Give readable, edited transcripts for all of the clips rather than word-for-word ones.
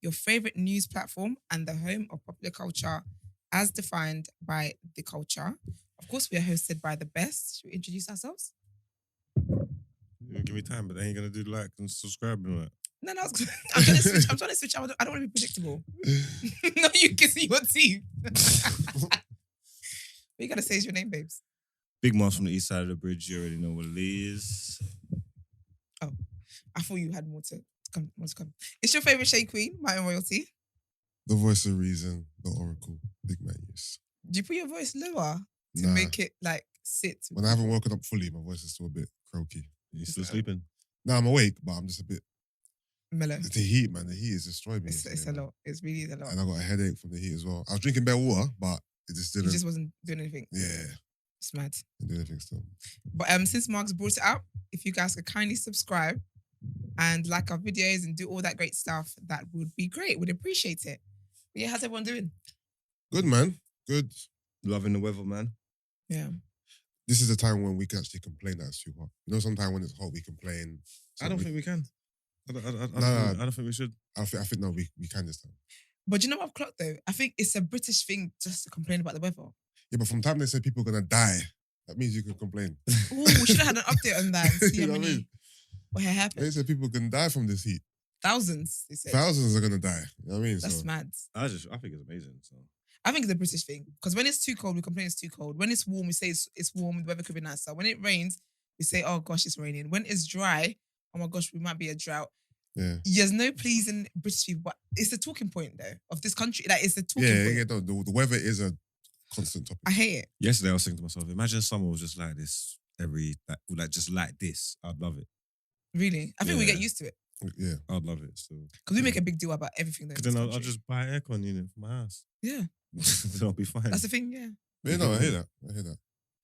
your favorite news platform, and the home of popular culture as defined by the culture. Of course, we are hosted by the best. Should we introduce ourselves? Give me time, but they ain't gonna do like and subscribe and all that. No, I'm trying to switch. I'm trying to switch. I don't want to be predictable. No, you kissing your teeth. What you gotta say is your name, babes. Big Mars from the east side of the bridge. You already know what it is. Oh, I thought you had more to come. More to come. It's your favorite Shea Queen, my own royalty. The voice of reason, the oracle, big man, yes. Do you put your voice lower to Nah. make it like sit? When I haven't woken up fully, my voice is still a bit croaky. You still sleeping? No, I'm awake, but I'm just a bit... Mellow. The heat, man, the heat has destroyed me. It's yesterday, a man. lot. It's really a lot. And I got a headache from the heat as well. I was drinking bare water, but it just You didn't... just wasn't doing anything. Yeah, It's mad. didn't do anything still. But since Mark's brought it up, if you guys could kindly subscribe and like our videos and do all that great stuff, that would be great. We'd appreciate it. But yeah, how's everyone doing? Good, man. Good. Loving the weather, man. Yeah. This is a time when we can actually complain that it's too hot. You know, sometimes when it's hot, we complain. I don't think we can. I don't think we should. I think no, we can this time. But you know what I've clocked though? I think it's a British thing just to complain about the weather. Yeah, but from time they say people are going to die, that means you can complain. Oh, we should have had an update on that and see You how know what I many mean? what had happened. They say people can die from this heat. Thousands, they said. Thousands are going to die. You know what I mean? That's So, mad. I think it's amazing. So I think it's a British thing. Because when it's too cold, we complain it's too cold. When it's warm, we say it's warm, the weather could be nicer. When it rains, we say, oh gosh, it's raining. When it's dry, oh my gosh, we might be a drought. yeah. There's no pleasing British people, but it's the talking point though of this country. Like it's the talking Yeah, point. no, the weather is a constant topic. I hate it. yesterday I was thinking to myself, imagine summer was just like this just like this. I'd love it. Really. I think we Yeah. get used to it. Yeah. I'd love it. So Because we make a big deal about everything though. in because then this I'll country. just buy an aircon unit for my house. Yeah. Then I'll be fine. That's the thing, yeah. But, I hear that.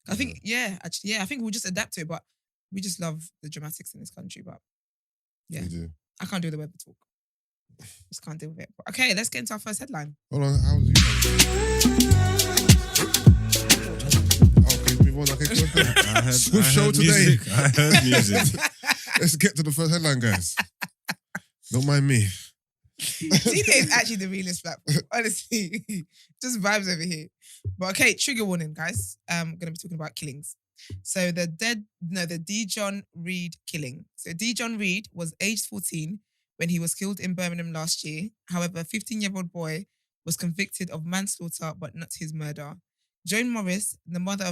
I think, yeah, actually, yeah, I think we'll just adapt to it, but we just love the dramatics in this country, but yeah. We do. I can't do the weather talk. Just can't deal with it. But okay, let's get into our first headline. Hold on, how was you? Okay, move on. Okay, good. I heard, Swift I show heard today. music. I heard music. Let's get to the first headline, guys. Don't mind me. Tina is actually the realest platform. Honestly, just vibes over here. But okay, trigger warning, guys. I'm gonna be talking about killings. So the Dea-John Reid killing. So Dea-John Reid was aged 14 when he was killed in Birmingham last year. However, a 15-year-old boy was convicted of manslaughter, but not his murder. Joan Morris, the mother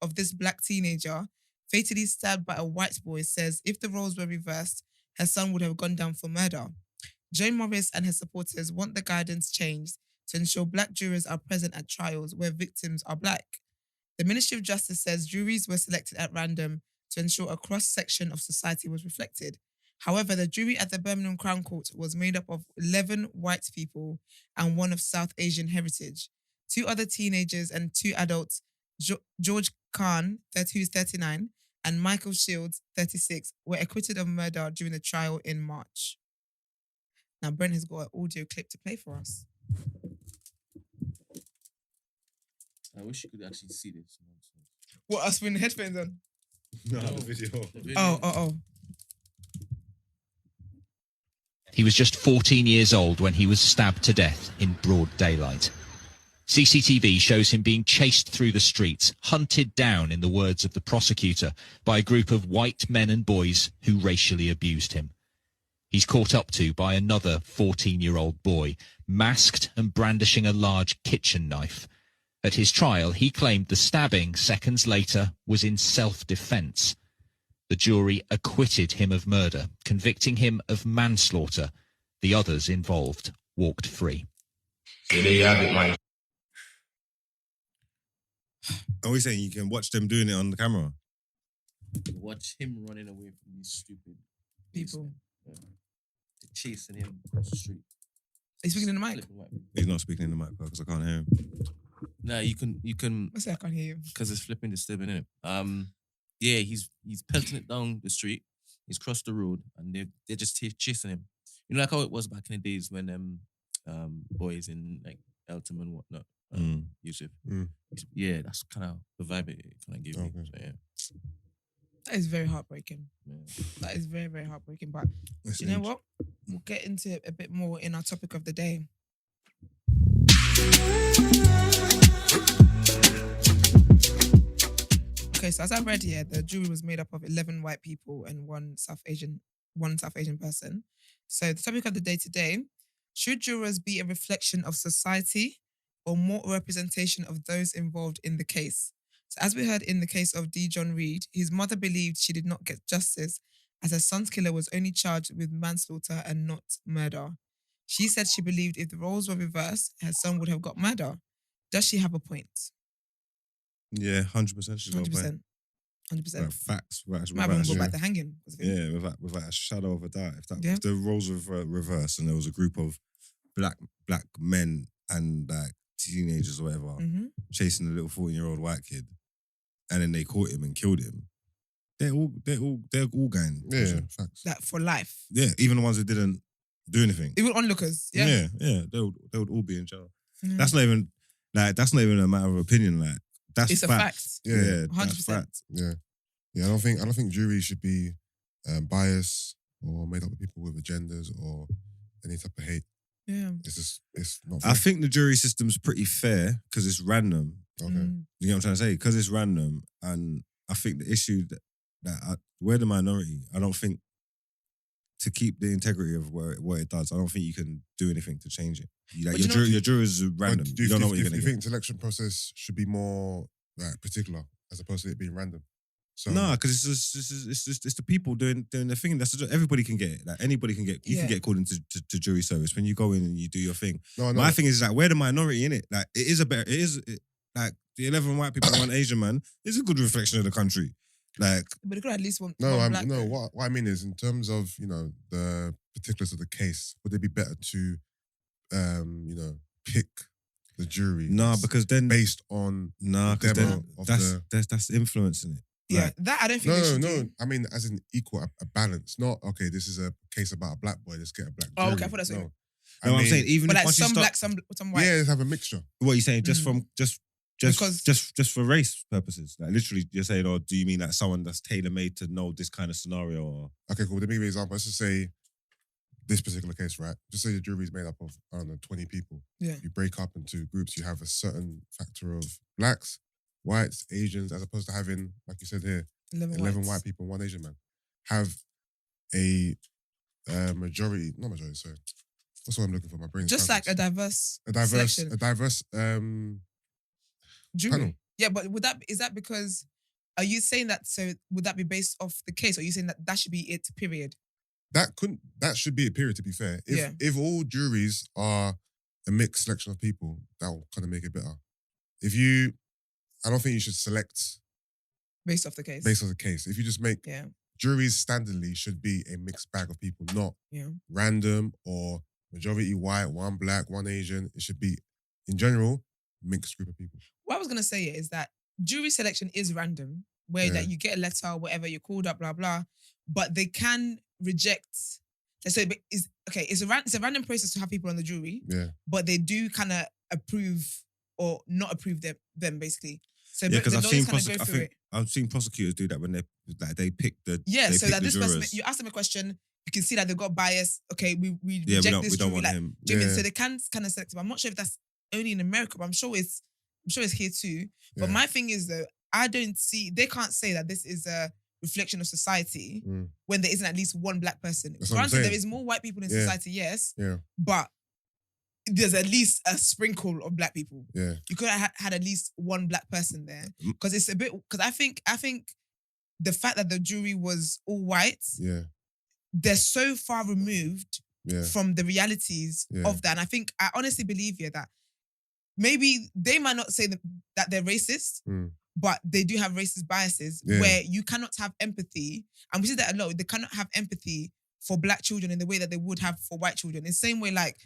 of this black teenager, fatally stabbed by a white boy, says if the roles were reversed, her son would have gone down for murder. Joan Morris and her supporters want the guidance changed to ensure black jurors are present at trials where victims are black. The Ministry of Justice says juries were selected at random to ensure a cross-section of society was reflected. However, the jury at the Birmingham Crown Court was made up of 11 white people and one of South Asian heritage. 2 other teenagers and 2 adults, George Khan, who's 39, and Michael Shields, 36, were acquitted of murder during the trial in March. Now, Brent has got an audio clip to play for us. I wish you could actually see this. What, us with the headphones on? No, the video. Oh. He was just 14 years old when he was stabbed to death in broad daylight. CCTV shows him being chased through the streets, hunted down, in the words of the prosecutor, by a group of white men and boys who racially abused him. He's caught up to by another 14-year-old boy, masked and brandishing a large kitchen knife. At his trial, he claimed the stabbing seconds later was in self-defense. The jury acquitted him of murder, convicting him of manslaughter. The others involved walked free. Are we saying you can watch them doing it on the camera? Watch him running away from these stupid People. Yeah. They're chasing him across the street. Are you speaking in the mic? Flipping white people. He's not speaking in the mic because I can't hear him. Nah, you can I say I can't hear you. because it's flipping disturbing, innit? Yeah, he's pelting it down the street. He's crossed the road and they're just chasing him. You know, like how it was back in the days when boys in like Eltham and whatnot, Yusuf. Yeah, that's kind of the vibe it kind of gave me. Okay. So, yeah. That is very heartbreaking. Yeah. That is very, very heartbreaking. But do you know what? we'll get into it a bit more in our topic of the day. Okay, so as I read here, the jury was made up of 11 white people and one South Asian person. So the topic of the day today: should jurors be a reflection of society or more a representation of those involved in the case? So as we heard in the case of Dea-John Reid, his mother believed she did not get justice as her son's killer was only charged with manslaughter and not murder. She said she believed if the roles were reversed, her son would have got murder. Does she have a point? Yeah, 100%. She's got a point. 100%. Like, facts. Might even go back to hanging. Yeah, without a shadow of a doubt. Yeah. If the roles were reversed and there was a group of black men and like teenagers or whatever chasing a little 14-year-old white kid, and then they caught him and killed him, they're all going. Yeah, facts. That for life. Yeah, even the ones that didn't do anything. Even onlookers. Yeah. Yeah. They would all be in jail. Mhm. That's not even a matter of opinion. Like that's It's a fact. Yeah, 100%. that's fact. Yeah. I don't think juries should be biased or made up of people with agendas or any type of hate. Yeah. It's not fair. I think the jury system's pretty fair because it's random. Okay. You know what I'm trying to say? Because it's random, and I think the issue we're the minority. I don't think to keep the integrity of what it does, I don't think you can do anything to change it. Your jurors are random. But You don't know what you're going to you get. think the selection process should be more like particular as opposed to it being random? So No, because it's the people doing the thing. Everybody can get it. Like anybody can get. You can get called into to jury service when you go in and you do your thing. no. My thing is like we're the minority in it. Like like the 11 white people and one Asian man is a good reflection of the country. Like But it could at least one. No, one black no. What I mean is, in terms of the particulars of the case, would it be better to, pick the jury? nah, because then based on because demo then of that's influencing it. Yeah, Like, that I don't think they should no. do. I mean, as an equal, a balance. Not okay. This is a case about a black boy. Let's get a black. Oh, jury. okay, I thought that's what you no. no, I'm saying even But if like once you some start, black, some white. Yeah, let's have a mixture. what are you saying? Just from Because- just for race purposes. Like literally, you're saying, or do you mean like someone that's tailor made to know this kind of scenario? Or Okay, cool. Let me give you an example. Let's just say this particular case, right? Just say the jury is made up of, I don't know, 20 people. Yeah. You break up into groups. You have a certain factor of blacks, whites, Asians, as opposed to having, like you said here, 11 whites. white people and one Asian man. Have a majority, not majority, sorry. What's what I'm looking for? My brain's Just like frazzled. a diverse selection. a diverse jury. panel. Yeah, but is that because? Are you saying that? So would that be based off the case, or are you saying that should be it? Period. That should be a period, to be fair. If all juries are a mixed selection of people, that will kind of make it better. I don't think you should select Based off the case. based on the case. If you just make Yeah. juries standardly should be a mixed bag of people, not random or majority white, one black, one Asian. It should be, in general, mixed group of people. What I was gonna say is that jury selection is random, where that you get a letter, whatever, you're called up, blah blah, but they can reject. So it's a random process to have people on the jury, but they do kind of approve or not approve them basically. So yeah, because it. I've seen prosecutors do that when they pick the so that this person, you ask them a question, you can see that they've got bias. Okay, we reject this we don't jury. want him. So they can kind of select him. I'm not sure if that's only in America, but I'm sure it's here too. But my thing is though, they can't say that this is a reflection of society when there isn't at least one black person. That's what I'm Granted, there saying. is more white people in society, yes. Yeah. But there's at least a sprinkle of black people. Yeah. You could have had at least one black person there. Because it's a bit, because I think the fact that the jury was all white, they're so far removed from the realities of that. And I honestly believe that maybe they might not say that they're racist, but they do have racist biases where you cannot have empathy. And we see that a lot. They cannot have empathy for black children in the way that they would have for white children. In the same way, like,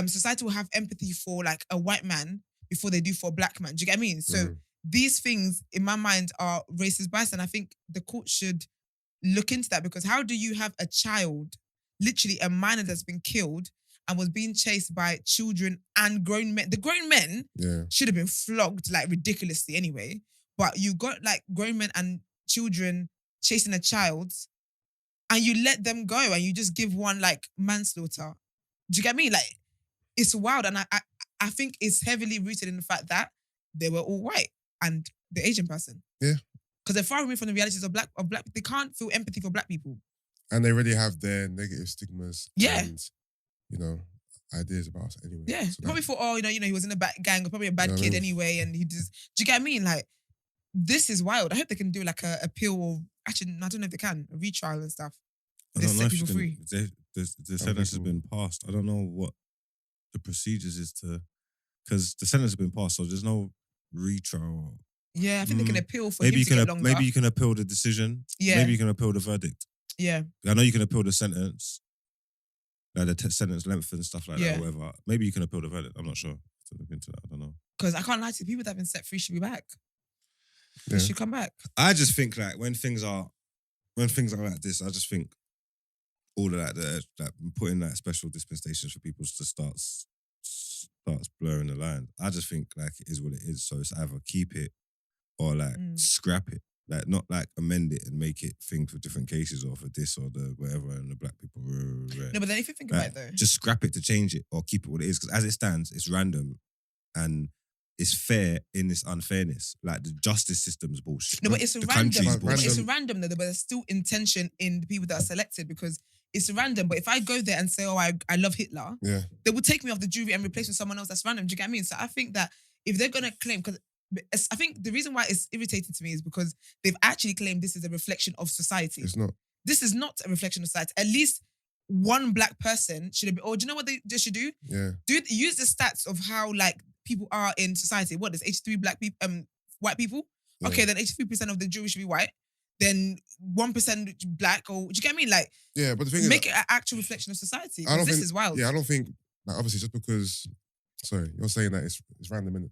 society will have empathy for like a white man before they do for a black man. Do you get what I mean? So these things, in my mind, are racist bias. And I think the court should look into that, because how do you have a child, literally a minor that's been killed and was being chased by children and grown men? The grown men should have been flogged like ridiculously anyway. But you got like grown men and children chasing a child and you let them go and you just give one like manslaughter. Do you get me? Like, it's wild. And I think it's heavily rooted in the fact that they were all white and the Asian person. Yeah. Because they're far removed from the realities of black. They can't feel empathy for black people. And they already have their negative stigmas. Yeah. And, ideas about us anyway. Yeah. So Probably thought, he was in a bad gang, or probably a bad kid anyway, and he just. Do you get what I mean? Like, this is wild. I hope they can do like a appeal, or actually, I don't know if they can, a retrial and stuff. I don't know if people free. the sentence has been passed. I don't know what the procedures is to, because the sentence has been passed, so there's no retrial. Yeah, I think they can appeal for him to get longer. Maybe you can appeal the decision. Yeah. Maybe you can appeal the verdict. Yeah. I know you can appeal the sentence, like the sentence length and stuff like that, or whatever. Maybe you can appeal the verdict. I'm not sure. To look into that, I don't know. Because I can't lie to you, people that have been set free should be back. Yeah. They should come back. I just think like when things are like this, I just think all of that, putting like special dispensations for people to starts blurring the line. I just think like it is what it is. So it's either keep it or like scrap it. Like not like amend it and make it thing for different cases or for this or the whatever and the black people. No, but then if you think about it though. Just scrap it to change it or keep it what it is. Because as it stands, it's random and it's fair in this unfairness. Like the justice system's bullshit. No, but it's the random. bullshit. It's random though, but there's still intention in the people that are selected because it's random. But if I go there and say, I love Hitler, they would take me off the jury and replace with someone else that's random. Do you get what I mean? So I think that if they're going to claim, because I think the reason why it's irritating to me is because they've actually claimed this is a reflection of society. It's not. This is not a reflection of society. At least one black person should have been, or do you know what they should do? Yeah. Use the stats of how like people are in society. What, there's 83 white people? Yeah. Okay, then 83% of the jury should be white. Then 1% black, or do you get what I mean? Like, yeah, but the thing make it an actual reflection of society. This is wild. Yeah, I don't think, like, obviously, just because, sorry, you're saying that it's random, innit?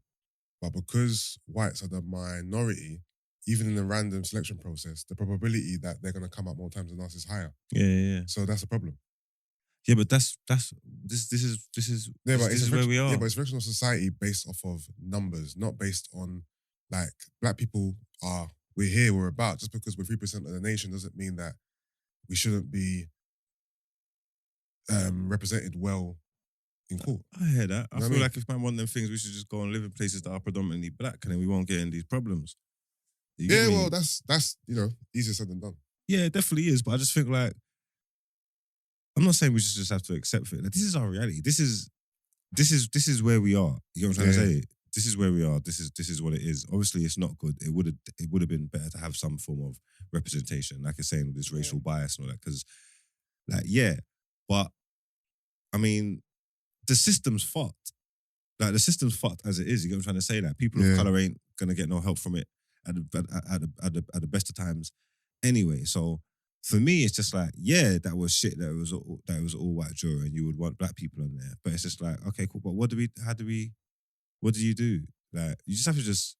But because whites are the minority, even in the random selection process, the probability that they're going to come up more times than us is higher. Yeah. So that's a problem. Yeah, but this is where we are. Yeah, but it's a reflection of society based off of numbers, not based on like black people we're here, we're about. Just because we're 3% of the nation doesn't mean that we shouldn't be represented well in court. I hear that. I feel like if man want them things, we should just go and live in places that are predominantly black, and then we won't get in these problems. Yeah, well, that's easier said than done. Yeah, it definitely is. But I just think like, I'm not saying we should just have to accept it. Like, this is our reality. This is where we are. You know what I'm trying to say? This is where we are. This is what it is. Obviously, it's not good. It would have been better to have some form of representation, like you're saying, with this racial bias and all that. Because, but I mean, the system's fucked. Like the system's fucked as it is. You get what I'm trying to say? Like people of color ain't gonna get no help from it at the best of times. Anyway, so for me, it's just like, that was shit. That was all white jury, and you would want black people on there. But it's just like, okay, cool. But what do you do? Like, you just have to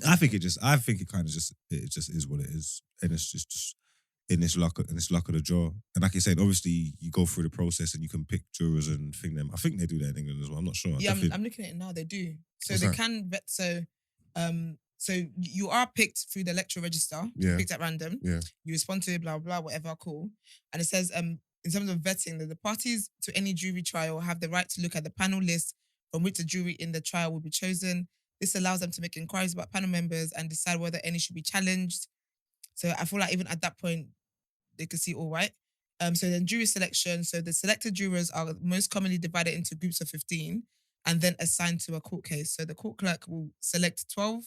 I think it kind of just is what it is, and it's just in this luck of the draw. And like you're saying, obviously you go through the process and you can pick jurors and thing them. I think they do that in England as well. I'm not sure. Yeah, I'm looking at it now. They do. So they can vet. So you are picked through the electoral register. Yeah. Picked at random. Yeah. You respond to blah blah whatever. Cool. And it says in terms of vetting that the parties to any jury trial have the right to look at the panel list from which the jury in the trial will be chosen. This allows them to make inquiries about panel members and decide whether any should be challenged. So I feel like even at that point, they could see all right. So then jury selection. So the selected jurors are most commonly divided into groups of 15 and then assigned to a court case. So the court clerk will select 12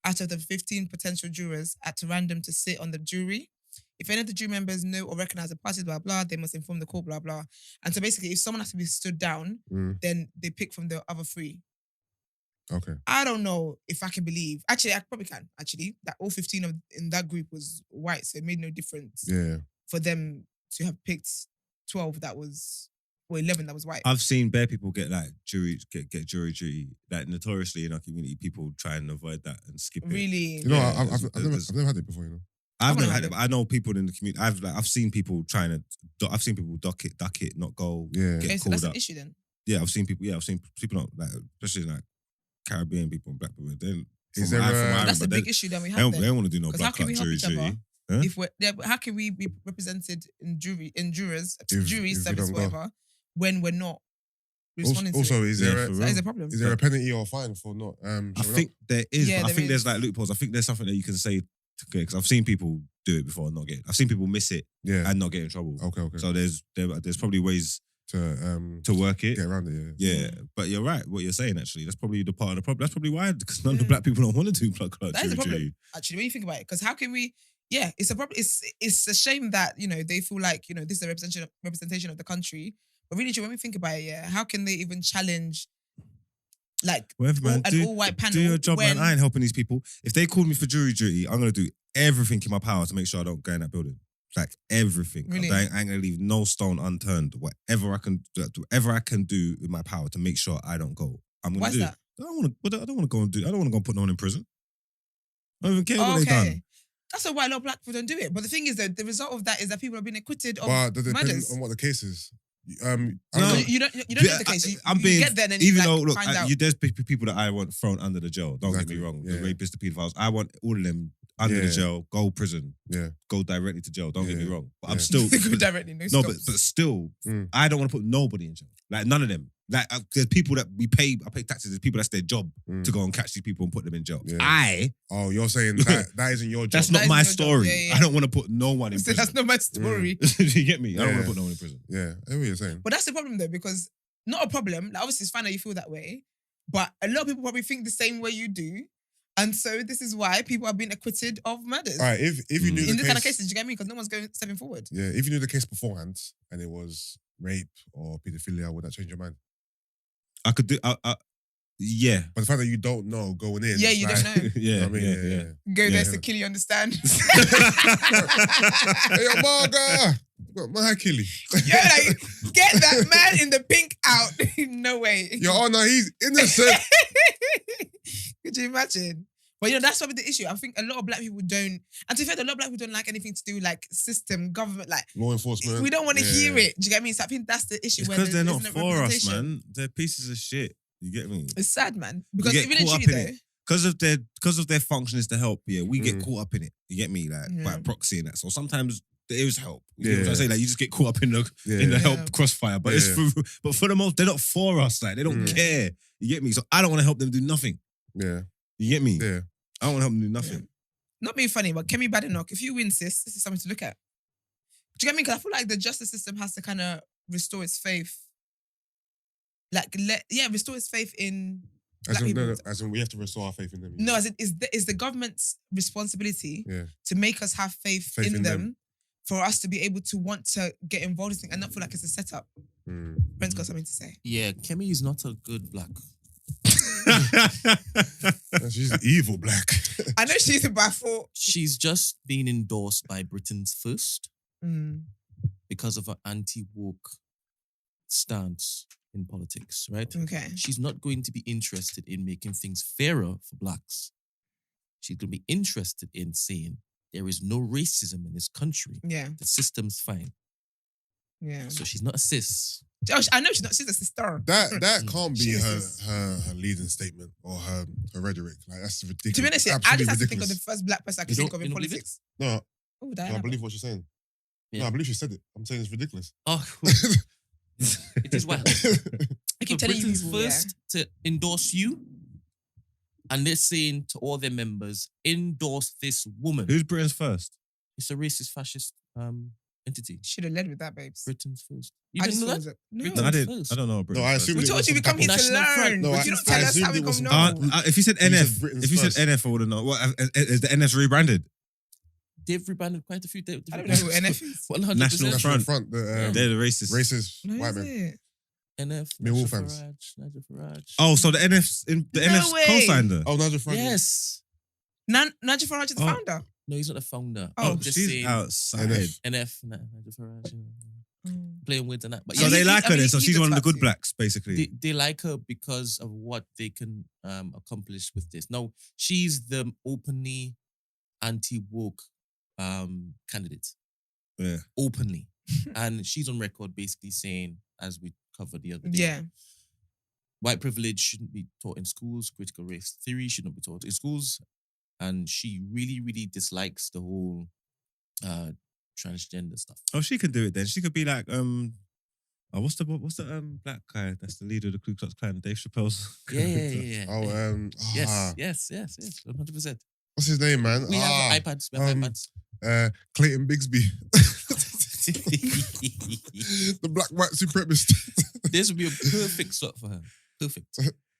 out of the 15 potential jurors at random to sit on the jury. If any of the jury members know or recognize the parties, blah, blah, they must inform the court, blah, blah. And so basically, if someone has to be stood down, then they pick from the other three. Okay. I don't know if I can believe. Actually, I probably can, that all 15 in that group was white, so it made no difference for them to have picked 12 that was, or 11 that was white. I've seen bare people get like jury duty. Like notoriously in our community, people try and avoid that and skip it. Really? You know, I've never had it before, you know. I've never had it, but I know people in the community. I've seen people I've seen people duck it, not go. Yeah. Okay, so called that's up. an issue then. Yeah, I've seen people not like, especially like Caribbean people and black people. Is there that's a big issue that we have. They don't want to do no because black how can we help jury each other? duty. Huh? If we're but how can we be represented in jury jurors, If jury we service, don't go. whatever, when we're not responding Also, to it? is Yeah, there for a, That is a problem. is there a penalty or fine for not I showing think there is, Yeah, but I there think there's is. like loopholes. I think there's something that you can say because I've seen people do it before and not get. I've seen people miss it up? Yeah. and not get in trouble. Okay. So there's probably ways to to work it. get around it. Yeah. Yeah, but you're right. What you're saying actually, that's probably the part of the problem. That's probably why because none of the black people don't want to do blood clot. That is a problem. Actually, when you think about it, because how can we? Yeah, it's a problem. It's a shame that they feel like this is a representation of the country. But really, when we think about it, yeah, how can they even challenge like Whatever, man. an all-white panel? Do your job, when, man. I ain't helping these people. If they called me for jury duty, I'm gonna do everything in my power to make sure I don't go in that building. Like everything. Really? I ain't gonna leave no stone unturned. Whatever I can do with my power to make sure I don't go. I'm gonna Why's do. that? I don't want to go and do. I don't want to go and put no one in prison. I don't even care what they done. That's why a lot of black people don't do it. But the thing is that the result of that is that people have been acquitted of But depending murders. on what the case is. I No. don't know. You don't know the case. You get there and then even you though look, find out. there's people that I want thrown under the jail. Don't Exactly. get me wrong. Yeah. The rapists, the pedophiles. I want all of them under the Yeah. jail. Go prison. Yeah. Go directly to jail. Don't get me Yeah. wrong. But Yeah. I'm still Go directly, no no, but stops. still, Mm. I don't want to put nobody in jail. Like none of them. Like there's people that I pay taxes. There's people that's their job Mm. to go and catch these people and put them in jail. Yeah. Oh, you're saying that isn't your job. That's That not isn't my your job. story. Yeah, yeah. I don't want to put no one in So prison. that's not my story. You get me? I don't want Yeah. to put no one in prison. Yeah, I hear what you're saying. But that's the problem though, because not a problem. Like, obviously, it's fine that you feel that way, but a lot of people probably think the same way you do, and so this is why people are being acquitted of murders. All right, if you knew In the this case, kind of cases, do you get me? Because no one's going stepping forward. yeah, if you knew the case beforehand and it was rape or paedophilia, would that change your mind? I could do. Yeah. But the fact that you don't know going in, Yeah, it's you like, don't know. Yeah. I mean, yeah. Go Yeah. there to kill you, understand? Hey, yo, Marga, got my killie. Yo, like, get that man in the pink out. No way. Your Honor, he's innocent. Could you imagine? But that's probably the issue. I think a lot of black people don't, and to be fair, a lot of black people don't like anything to do like system, government, like Law enforcement. we don't want to Yeah. hear it. Do you get me? So I think that's the issue. It's where because they're there not isn't a for us, representation. man. They're pieces of shit. You get me? It's sad, man. Because get even caught up literally in though, it. Because of their function is to help. Yeah, we get caught up in it. You get me? Like by Yeah. proxy and that. So sometimes there is help. You know Yeah. what I'm trying to say? Like you just get caught up in the Yeah. help crossfire. But it's Yeah. for the most, they're not for us. Like they don't care. You get me? So I don't want to help them do nothing. Yeah. You get me? Yeah. I don't want to help them do nothing. not being funny, but Kemi Badenoch, if you win, sis, this is something to look at. Do you get me? Because I feel like the justice system has to kind of restore its faith. Like, restore its faith in black people. As in we have to restore our faith in them. No, as in, is the government's responsibility Yeah. to make us have faith in them for us to be able to want to get involved in things and not feel like it's a setup. Brent's got something to say. Yeah, Kemi is not a good black. She's evil black. I know she's a baffle. She's just been endorsed by Britain's First because of her anti-woke stance in politics, right? Okay. She's not going to be interested in making things fairer for blacks. She's going to be interested in saying there is no racism in this country. Yeah. The system's fine. Yeah. So she's not a cis. Oh, I know she's not. She's a sister. That can't be Jesus. her leading statement or her rhetoric. Like that's ridiculous. To be honest, I Absolutely just have to think of ridiculous. the first black person I can You think don't- of in you don't believe politics. No, Oh, no, Diana. I believe what she's saying. Yeah. No, I believe she said it. I'm saying it's ridiculous. Oh, it is wild. I For keep telling you Britain's people, First to endorse you, and they're saying to all their members, endorse this woman. Who's Britain's first? It's a racist, fascist entity. Should have led with that, babes. Britain's First. You I didn't just know thought that? it was Britain's No, I didn't. First. I don't know. Britain's I first. assumed We it told was you we some come here type to of- National front. learn. No, but you don't I tell us assumed how we it was come some- know. If you said You said NF, Britain's if you said first. NF, I would have known. What is the NF rebranded? They've rebranded quite a few. I don't know who NF is. 100%. National National Front. Front, the They're the racist. racist No, white is man. it? NF. Millwall Nigel fans. Farage. Nigel Farage. Oh, so the NF's No NF's way. co-signed her. Oh, Nigel Front. Yes. Nigel Farage is the Oh. founder. No, he's not the founder. Oh, I'm just she's saying outside. NF. NF. Nigel Farage. Playing with and that. But So Yeah, they he- like I her mean, then. So he's she's a one of the good twat. blacks, basically. they like her because of what they can accomplish with this. Now, she's the openly anti-woke candidate. Yeah. Openly. And she's on record basically saying, as we covered the other day, Yeah. white privilege shouldn't be taught in schools, critical race theory shouldn't be taught in schools. And she really, really dislikes the whole transgender stuff. Oh, she can do it then. She could be like, what's the black guy that's the leader of the Ku Klux Klan? Dave Chappelle's. Yeah. Oh, Yes, 100%. what's his name, man? We have iPads. We have iPads. Clayton Bigsby, the black white supremacist. This would be a perfect slot for her. Perfect.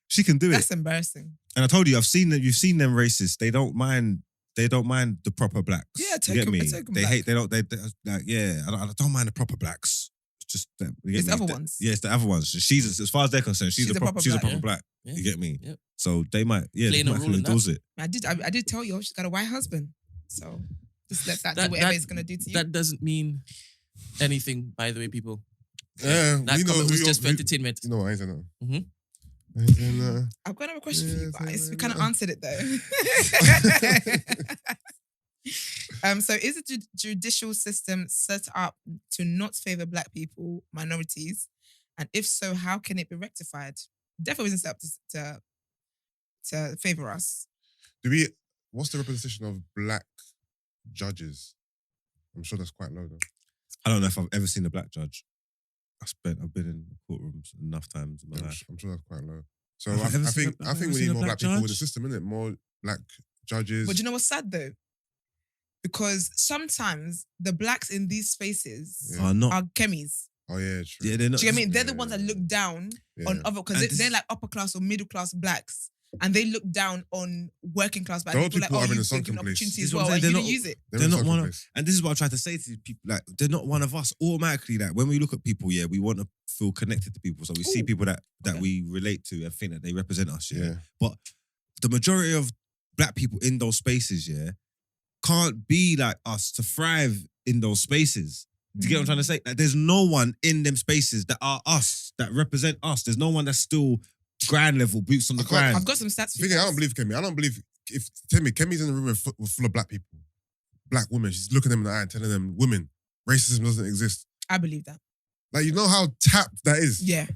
She can do it. That's embarrassing. And I told you, you've seen them racists. They don't mind the proper blacks. Yeah, you get me? They black. hate. They don't. They like. Yeah, I don't mind the proper blacks. It's just them. You get It's me? the other ones. Yeah, it's the other ones. She's as far as they're concerned, she's a proper black. black. Yeah. You get me? Yep. So they might. Yeah, Playing they a might role in endorse it. I did tell you she's got a white husband. So just let that do whatever it's gonna do to you. That doesn't mean anything, by the way, people. Yeah, That we know comment who was you're- just for entertainment. You know what? I ain't saying that. Mhm. I ain't saying that. I've got another question for you Yeah, guys. so- We kind of answered it though. So is the judicial system set up to not favor black people, minorities? And if so, how can it be rectified? Definitely isn't set up to favor us. What's the representation of black judges? I'm sure that's quite low though. I don't know if I've ever seen a black judge. I've been in courtrooms enough times in my life. I'm sure that's quite low. So Have I you ever think seen we a need more black black people in the judge? system, innit? More black judges. But do you know what's sad though? Because sometimes the blacks in these spaces Yeah. Are not. are chemies. Oh yeah, true. Yeah, they're not. Do you get me? They're the Yeah. ones that look down Yeah. on other, And because this- they're like upper class or middle class blacks, and they look down on working class blacks. Those People people are in a you've sunken given place. opportunity This as is what well, I'm and saying, you they're didn't use it. They're They're in a not sunken one of, place. and this is what I try to say to people. Like, they're not one of us. Automatically, like when we look at people, yeah, we want to feel connected to people. So we see Ooh. people that Okay. we relate to and think that they represent us. Yeah. Yeah. But the majority of black people in those spaces, yeah, can't be like us to thrive in those spaces. Do you get what I'm trying to say? Like, there's no one in them spaces that are us, that represent us. There's no one that's still ground level, boots on the I can't- ground. I've got some stats for Thing you. is, I guys. don't believe Kemi. I don't believe if Kemi's in a room full of black people, black women, she's looking them in the eye and telling them, women, racism doesn't exist. I believe that. Like, you know how tapped that is? Yeah,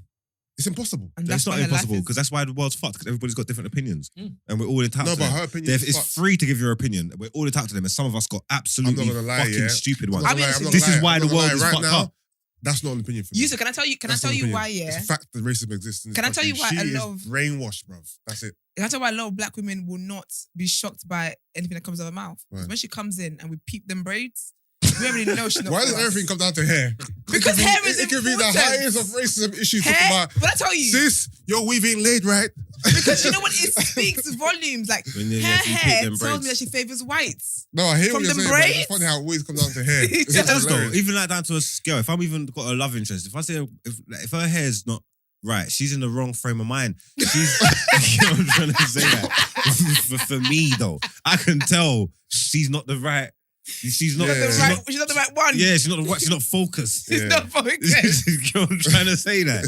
It's impossible. and It's that's not why her life impossible is- because that's why the world's fucked, because everybody's got different opinions. Mm. And we're all entitled No, to but them. her opinion is It's fucked. free to give your opinion. We're all entitled to them, and some of us got absolutely I'm not gonna lie, fucking yeah. stupid ones. I'll be honest with This you. is why I'm the not gonna world lie, is right fucked now, up. that's not an opinion for me. Yusuf, can I tell you? Can I That's tell not an you opinion. why? It's Yeah. a fact that racism exists in this Can I tell you country. why She a is lot of- brainwashed, bruv. That's it. Can I tell you why a lot of black women will not be shocked by anything that comes out of her mouth? Because Right. when she comes in and we peep them braids, we already know she's not. Why for does us. everything come down to hair? Because hair is It could be the important. highest of racism issues. Talking Hair? about, But I tell you, sis, your weave ain't laid right. because you know what? It speaks volumes. Like When you- her if you peep hair them tells me braids. that she favors whites. No, I hear From what you're the saying, but braids? it's funny how it always comes down to hair. It It's It does hilarious. though, even like down to a scale. If I'm even got a love interest, if I say if her hair's not right, she's in the wrong frame of mind. She's, you know what I'm trying to say that. for me though, I can tell she's not the right. She's not. Yeah. She's not the right one. Yeah, she's not the right. She's not focused. She's Yeah. not focused. You know what I'm trying to say that.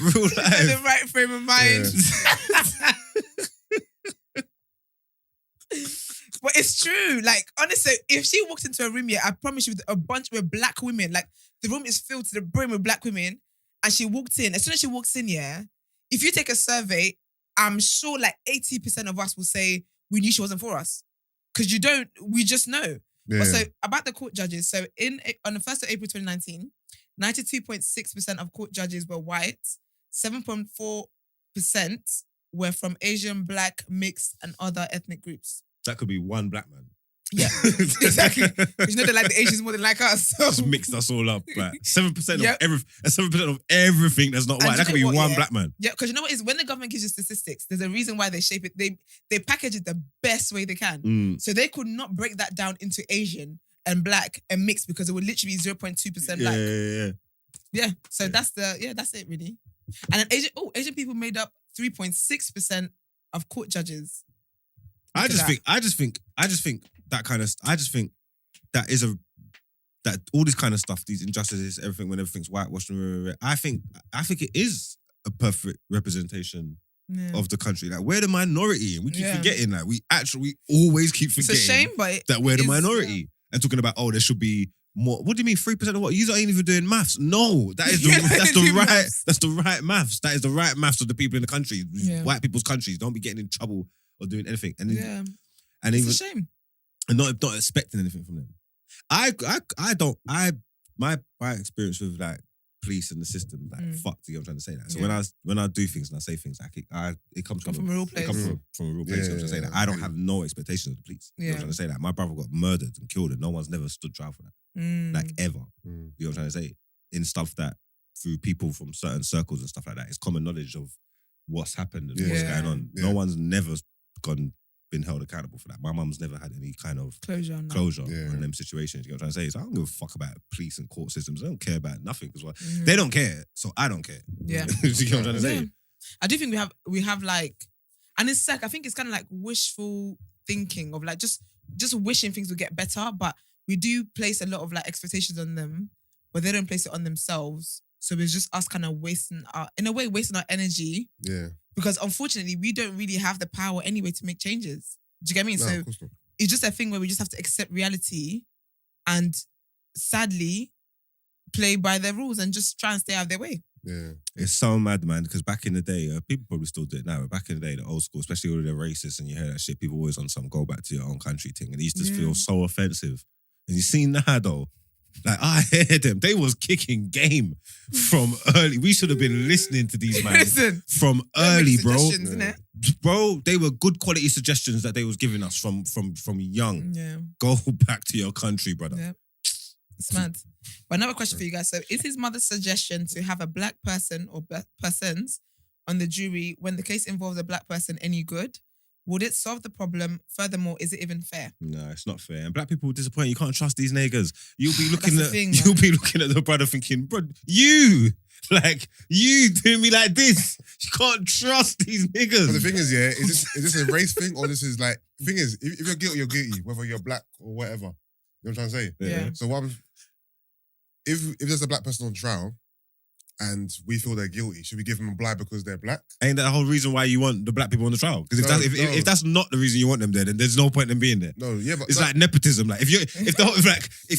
Real She's not in the life. right frame of mind. But it's true. Like, honestly, if she walks into a room, yeah, I promise you, with a bunch of black women, like, the room is filled to the brim with black women, and she walked in. As soon as she walks in, yeah, if you take a survey, I'm sure like 80% of us will say we knew she wasn't for us. Because we just know. Yeah. But so, about the court judges, so on the 1st of April 2019, 92.6% of court judges were white, 7.4% were from Asian, Black, mixed, and other ethnic groups. That could be one black man. Yeah, exactly. You know they like the Asians more than like us. So. Just mixed us all up. Like 7% Yep. of 7% of everything that's not And white. you That could know be what, one yeah? black man. Yeah, because you know what is when the government gives you statistics, there's a reason why they shape it. They package it the best way they can. Mm. So they could not break that down into Asian and Black and mixed because it would literally be 0.2% Yeah, like. yeah. Yeah. So that's it really. And then Asian people made up 3.6% of court judges. I Look at just think that kind of. I just think that that all this kind of stuff, these injustices, everything when everything's whitewashed. I think it is a perfect representation Yeah. of the country. Like we're the minority, and we keep Yeah. forgetting that. We always keep It's forgetting a shame, but that we're the is, minority and talking about there should be more. What do you mean 3% of what? You ain't even doing maths. No, that is Yeah, that's do the right maths. that's the right maths. That is the right maths of the people in the country. Yeah. White people's countries. Don't be getting in trouble or doing anything. And Yeah. and It's even a shame. and not expecting anything from them. My experience with like police and the system, like fucked. You know what I'm trying to say that. So when I do things and I say things, like it comes from a real place. It comes from a real place. You know what I'm trying to say that. I don't have no expectations of the police. You know what I'm trying to say that. My brother got murdered and killed, and no one's never stood trial for that, like ever. You know what I'm trying to say? In stuff that through people from certain circles and stuff like that, it's common knowledge of what's happened and what's going on. No one's never been held accountable for that. My mum's never had any kind of closure on them situations. You know what I'm trying to say? So I don't give a fuck about police and court systems. I don't care about nothing because they don't care, so I don't care. Yeah. You know what I'm trying to say? I do think we have like, and it's like, I think it's kind of like wishful thinking of like just wishing things would get better, but we do place a lot of like expectations on them, but they don't place it on themselves. So it's just us kind of wasting our energy. Yeah. Because unfortunately, we don't really have the power anyway to make changes. Do you get me? No, So of course not. it's just a thing where we just have to accept reality and sadly play by their rules and just try and stay out of their way. Yeah. It's so mad, man, because back in the day, people probably still do it now, but back in the day, the old school, especially all of the racists and you hear that shit, people always on some go back to your own country thing, and it used to feel so offensive. And you see now, though, like, I heard them. They was kicking game from early. We should have been listening to these man from early, bro. Bro, they were good quality suggestions that they was giving us from young. Yeah. Go back to your country, brother. Yeah. It's mad. But another question for you guys. So is his mother's suggestion to have a black person or persons on the jury when the case involves a black person any good? Would it solve the problem? Furthermore, is it even fair? No, it's not fair. And black people will disappoint. You can't trust these niggas. You'll be looking That's be looking at the brother thinking, bro, you doing me like this. You can't trust these niggas. But the thing is, is this a race thing or this is like, the thing is, if you're guilty, you're guilty, whether you're black or whatever. You know what I'm trying to say? Yeah. So if there's a black person on trial and we feel they're guilty, should we give them a blind because they're black? Ain't that the whole reason why you want the black people on the trial? Because if that's not the reason you want them there, then there's no point in them being there. No, yeah, but it's like nepotism. Like if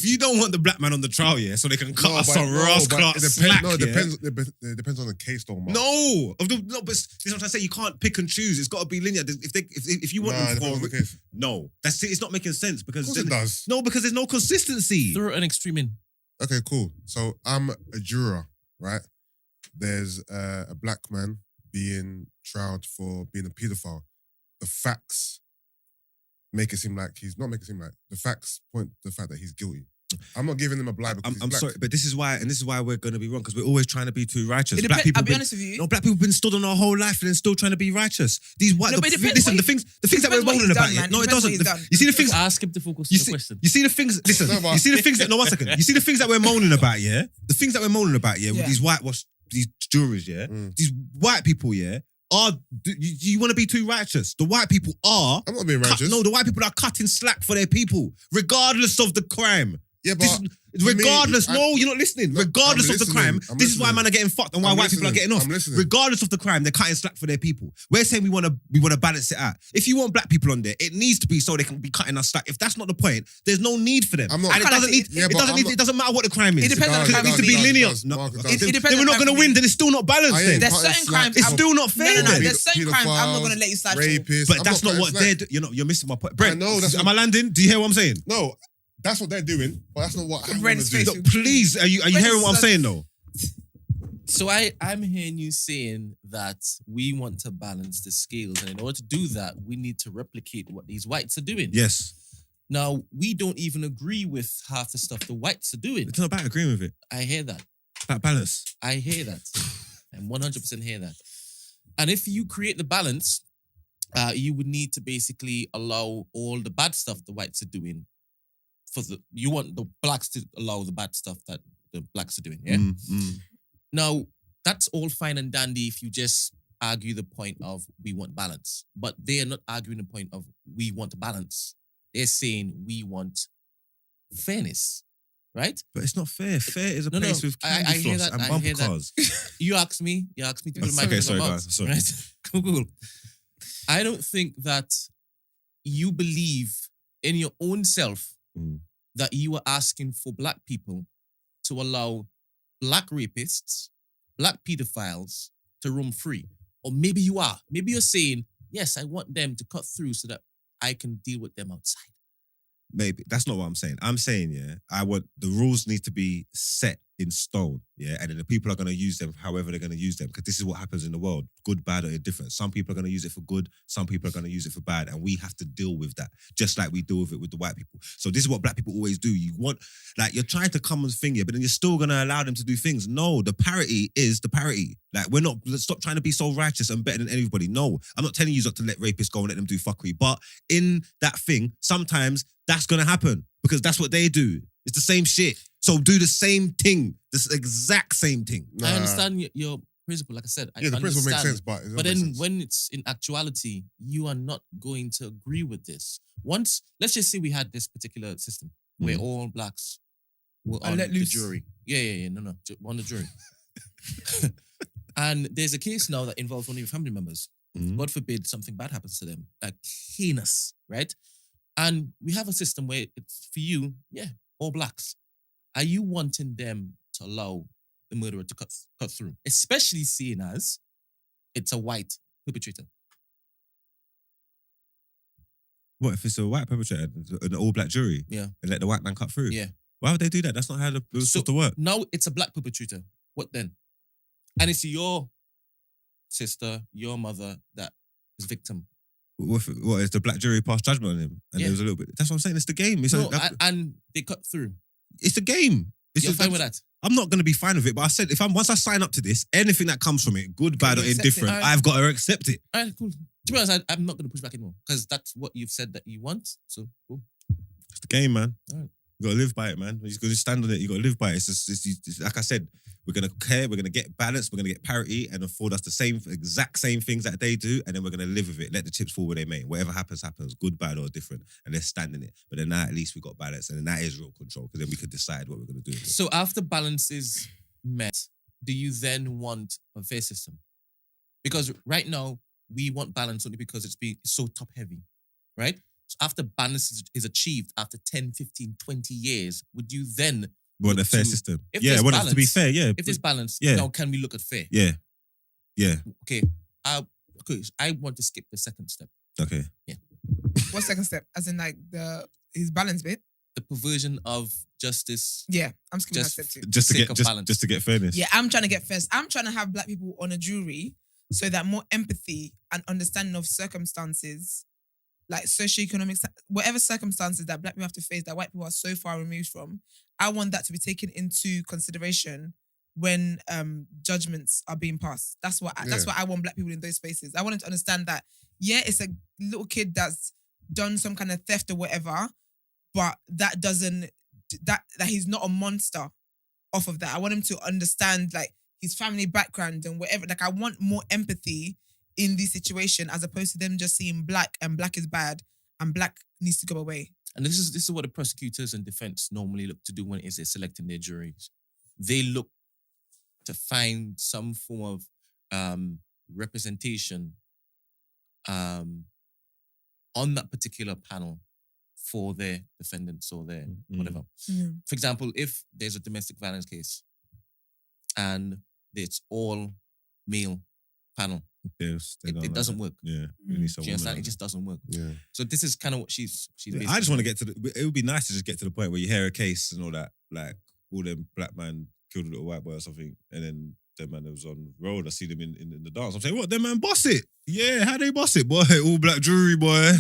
you don't want the black man on the trial, so they can cut us some slack. No, it depends on the case, though, man. No, but this is what I'm trying to say. You can't pick and choose. It's got to be linear. If you want them for no, that's it. It's not making sense because it does. No, because there's no consistency. Throw an extreme in. Okay, cool. So I'm a juror, right? There's a black man being trialed for being a paedophile. The facts make it seem like the facts point to the fact that he's guilty. I'm not giving him a blind because I'm he's black. sorry, but this is why we're going to be wrong, because we're always trying to be too righteous. I'll be honest with you. No, black people have been stood on our whole life and then still trying to be righteous. These white, No, the things that we're moaning about. No, it doesn't. You see the things. Ask him to focus on the question. You see the things. Listen. You see the things that. No, 1 second. You see the things that we're moaning about. Yeah, the things that we're moaning about. Yeah, with these these juries. Yeah, these white people. Yeah. You want to be too righteous? The white people are. I'm not being righteous. No, the white people are cutting slack for their people, regardless of the crime. Yeah, but regardless, you're not listening. Regardless of the crime, this is why men are getting fucked and why white people are getting off. Regardless of the crime, they're cutting slack for their people. We're saying we want to balance it out. If you want black people on there, it needs to be so they can be cutting us slack. If that's not the point, there's no need for them. It doesn't matter what the crime is. It depends on the crime. It needs to be linear. Then we're not going to win. Then it's still not balanced. There's certain crimes. It's still not fair. No. There's certain crimes I'm not going to let you slide. But that's not what they're doing. You're missing my point. Brent, am I landing? Do you hear what I'm saying? No. That's what they're doing, but that's not what I'm going Brent's to do. face. Please, are you hearing what I'm saying though? So I'm hearing you saying that we want to balance the scales, and in order to do that, we need to replicate what these whites are doing. Yes. Now, we don't even agree with half the stuff the whites are doing. It's not about agreeing with it. I hear that. About balance. I hear that. I 100% hear that. And if you create the balance, you would need to basically allow all the bad stuff the whites are doing. You want the blacks to allow the bad stuff that the blacks are doing, yeah? Now, that's all fine and dandy if you just argue the point of we want balance. But they are not arguing the point of we want balance. They're saying we want fairness, right? But it's not fair. Fair is a place with candy floss and bumper cars. You asked me to put the mic okay, in sorry, my guys. mouth, Sorry. right? Cool. I don't think that you believe in your own self that you are asking for black people to allow black rapists, black pedophiles to roam free. Or maybe you are. Maybe you're saying, yes, I want them to cut through so that I can deal with them outside. maybe that's not what I'm saying. I'm saying, I want the rules need to be set in stone, and then the people are going to use them however they're going to use them, because this is what happens in the world, good, bad, or indifferent. Some people are going to use it for good, some people are going to use it for bad, and we have to deal with that, just like we deal with it with the white people. So this is what black people always do. You want, like, you're trying to come and thing, but then you're still going to allow them to do things. No, the parity is the parity. Like, let's stop trying to be so righteous and better than everybody. No, I'm not telling you not to let rapists go and let them do fuckery, but in that thing, sometimes that's going to happen because that's what they do. It's the same shit. So do the same thing, this exact same thing. I understand your principle, like I said. The principle makes sense, but then when it's in actuality, you are not going to agree with this. Once, let's just say we had this particular system where all blacks were on the jury. No, on the jury. And there's a case now that involves one of your family members. God forbid something bad happens to them, like heinous, right? And we have a system where it's for you, all blacks. Are you wanting them to allow the murderer to cut through? Especially seeing as it's a white perpetrator. What if it's a white perpetrator, an all-black jury? Yeah. And let the white man cut through? Yeah. Why would they do that? That's not how it was supposed to work. Now it's a black perpetrator. What then? And it's your sister, your mother that is victim. What is the black jury passed judgment on him? And there was a little bit. That's what I'm saying. It's the game. And they cut through. It's the game. You're fine with that? I'm not going to be fine with it, but I said once I sign up to this, anything that comes from it, good, bad, or indifferent, I've got to accept it. All right, cool. To be honest, I'm not going to push back anymore because that's what you've said that you want. So cool. It's the game, man. All right. You got to live by it, man. You got to stand on it. You got to live by it. It's like I said, we're going to care. We're going to get balance. We're going to get parity and afford us the exact same things that they do. And then we're going to live with it. Let the chips fall where they may. Whatever happens, happens. Good, bad, or different. And let's stand in it. But then now at least we got balance. And then that is real control because then we could decide what we're going to do. So after balance is met, do you then want a fair system? Because right now, we want balance only because it's so top heavy, right? So after balance is achieved after 10, 15, 20 years, would you then want a fair system? I want it to be fair, If there's balance, now can we look at fair? Yeah. Okay. I want to skip the second step. Okay. Yeah. What second step? As in like his balance bit? The perversion of justice. Yeah, I'm skipping that step too. Just to get fairness. Yeah, I'm trying to get fairness. I'm trying to have black people on a jury so that more empathy and understanding of circumstances, like socioeconomic, whatever circumstances that black people have to face that white people are so far removed from, I want that to be taken into consideration when judgments are being passed. That's what I want black people in those spaces. I want them to understand that, it's a little kid that's done some kind of theft or whatever, but that doesn't, that he's not a monster off of that. I want him to understand like his family background and whatever. Like I want more empathy in this situation as opposed to them just seeing black and black is bad and black needs to go away. And this is what the prosecutors and defense normally look to do when they're selecting their juries. They look to find some form of representation on that particular panel for their defendants or their whatever. Mm. For example, if there's a domestic violence case and it's all male panel, it doesn't work. Yeah. It just doesn't work. Yeah. So this is kind of what she's basically I just want to get to it would be nice to just get to the point where you hear a case and all that, like all them black man killed a little white boy or something, and then them man that was on the road, I see them in the dance. I'm saying, what, them man boss it? Yeah, how they boss it, boy? All black jury, boy.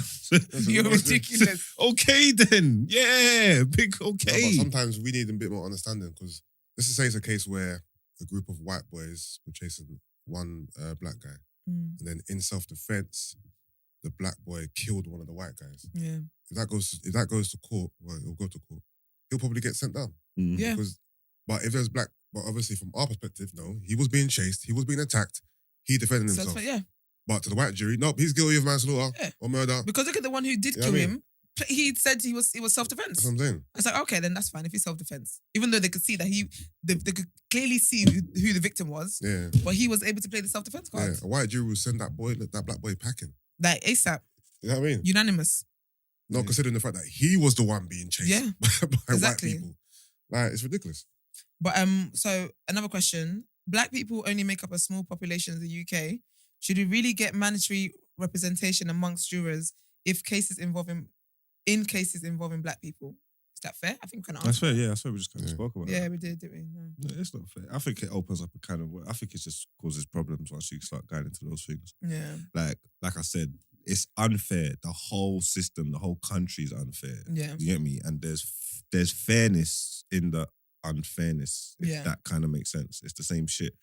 You're ridiculous. Okay then. Yeah, big okay. No, but sometimes we need a bit more understanding because let's just say it's a case where a group of white boys were chasing one black guy. Mm. And then in self-defense, the black boy killed one of the white guys. Yeah. If that goes to court, well, it'll go to court. He'll probably get sent down. Mm. Yeah. But if there's black, but obviously from our perspective, no, he was being chased, he was being attacked, he defended himself. So, yeah. But to the white jury, nope, he's guilty of manslaughter or murder. Because look at the one who did kill him. He said he was self-defense. That's what I'm saying. I was like, okay, then that's fine if he's self-defense. Even though they could see that they could clearly see who the victim was. Yeah. But he was able to play the self-defense card. Yeah. A white jury will send that black boy packing. Like ASAP. You know what I mean? Unanimous. Not considering the fact that he was the one being chased by exactly. white people. Like, it's ridiculous. But so another question. Black people only make up a small population in the UK. Should we really get mandatory representation amongst jurors if cases involving in cases involving black people. Is that fair? I think we can answer. That's fair, yeah. That's fair. We just kind of Yeah. spoke about Yeah, that. we did, didn't we? No. No, it's not fair. I think it opens up a kind of. I think it just causes problems once you start going into those things. Yeah. Like I said, it's unfair. The whole system, the whole country is unfair. Yeah. You get me? And there's fairness in the unfairness. If Yeah. that kind of makes sense. It's the same shit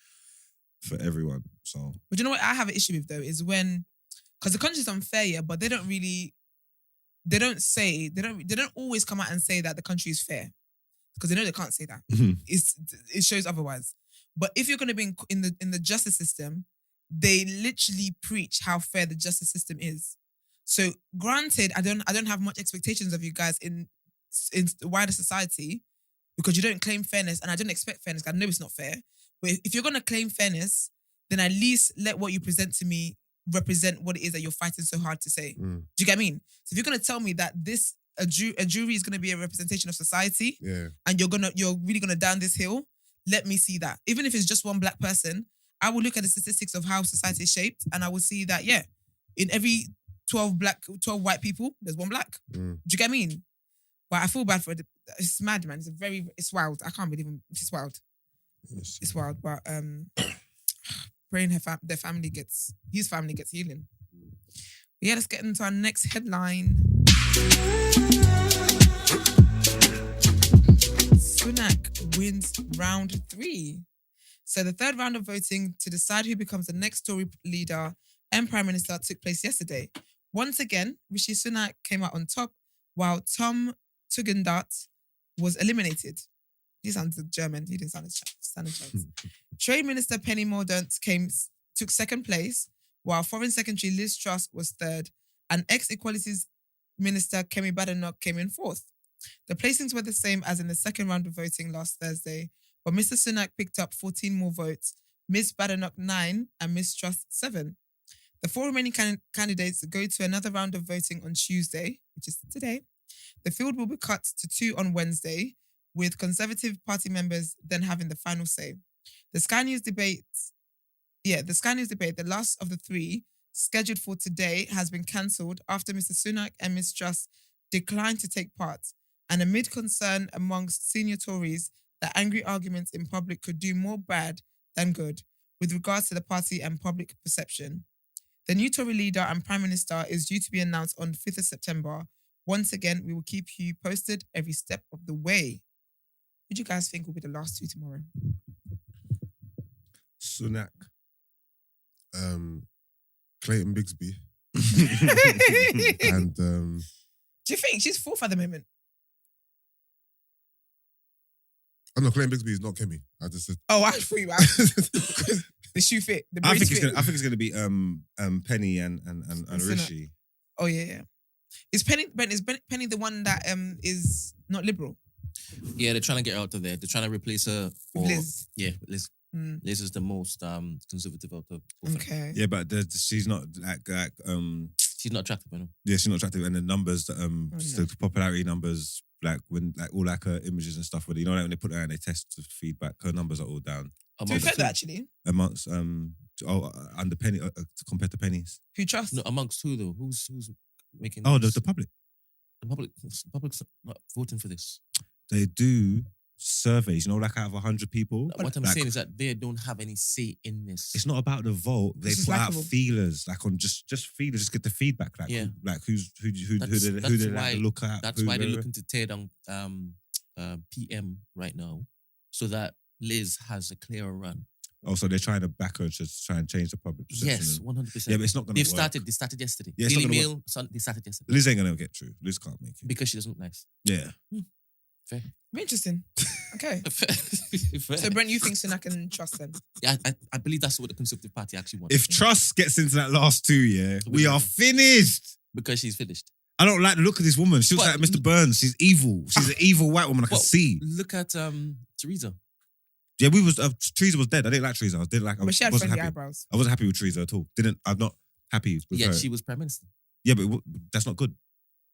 for everyone. So But you know what I have an issue with though is when, because the country's unfair, yeah, but they don't always come out and say that the country is fair, because they know they can't say that. It shows otherwise. But if you're going to be in the justice system, they literally preach how fair the justice system is. So granted, I don't have much expectations of you guys in the wider society, because you don't claim fairness, and I don't expect fairness. I know it's not fair. But if you're going to claim fairness, then at least let what you present to me represent what it is that you're fighting so hard to say. Do you get what I mean? So if you're going to tell me that a jury is going to be a representation of society, and you're really going to down this hill, let me see that. Even if it's just one black person, I will look at the statistics of how society is shaped, and I will see that, yeah, in every 12 white people, there's one black. Do you get what I mean? But I feel bad for it. It's mad, man. It's wild. I can't believe it's wild. It's wild. But praying his family gets healing. Yeah, let's get into our next headline. Sunak wins round 3. So the third round of voting to decide who becomes the next Tory leader and Prime Minister took place yesterday. Once again, Rishi Sunak came out on top, while Tom Tugendhat was eliminated. He sounded German. He didn't sound a chance. Trade Minister Penny Mordaunt took second place, while Foreign Secretary Liz Truss was third, and Ex-Equalities Minister Kemi Badenoch came in fourth. The placings were the same as in the second round of voting last Thursday, but Mr. Sunak picked up 14 more votes, Ms. Badenoch 9, and Ms. Truss 7. The 4 remaining candidates go to another round of voting on Tuesday, which is today. The field will be cut to 2 on Wednesday, with Conservative Party members then having the final say. The Sky News debate, the last of the 3, scheduled for today, has been cancelled after Mr. Sunak and Ms. Truss declined to take part, and amid concern amongst senior Tories that angry arguments in public could do more bad than good with regards to the party and public perception. The new Tory leader and Prime Minister is due to be announced on 5th of September. Once again, we will keep you posted every step of the way. Who do you guys think will be the last 2 tomorrow? Sunak. Clayton Bigsby. And do you think she's 4th at the moment? oh no, Clayton Bigsby is not Kemi. I just said. Oh, I thought you were. The shoe fit. The I think fit. it's gonna be Penny and Rishi. Oh yeah. Is Penny the one that is not liberal? Yeah, they're trying to get her out of there. They're trying to replace her. With Liz. Yeah, Liz. Liz is the most conservative out of both. Okay. Yeah, but she's not she's not attractive, I know. Yeah, she's not attractive, and the numbers, the popularity numbers, all her images and stuff. Where you know, when they put her and they test the feedback, her numbers are all down. To be fair, actually, amongst under Penny compared to Penny's. Who trusts? No, amongst who though? Who's making? Oh, this? the public. The public's not voting for this. They do surveys, out of 100 people. What I'm saying is that they don't have any say in this. It's not about the vote. They put out feelers, on just feelers, just get the feedback, who they like to look at. That's why they're looking to tear down PM right now, so that Liz has a clearer run. Oh, so they're trying to back her to try and change the public perception. Yes, 100%. Yeah, but it's not going to work. They started yesterday. Yeah, Daily Mail, they started yesterday. Liz ain't going to get through. Liz can't make it. Because she doesn't look nice. Yeah. Fair. Interesting. Okay. Fair. So, Brent, you think Sunak and Truss then? Yeah, I believe that's what the Conservative Party actually wants. If Truss gets into that last 2, we are finished. Because she's finished. I don't like the look of this woman. She looks like Mr. Burns. She's evil. She's an evil white woman. I can see. Look at Theresa. Yeah, Theresa was dead. I didn't like Theresa. But she had wasn't friendly happy. eyebrows. I wasn't happy with Theresa at all. I'm not happy with her. Yeah, she was Prime Minister. Yeah, but that's not good.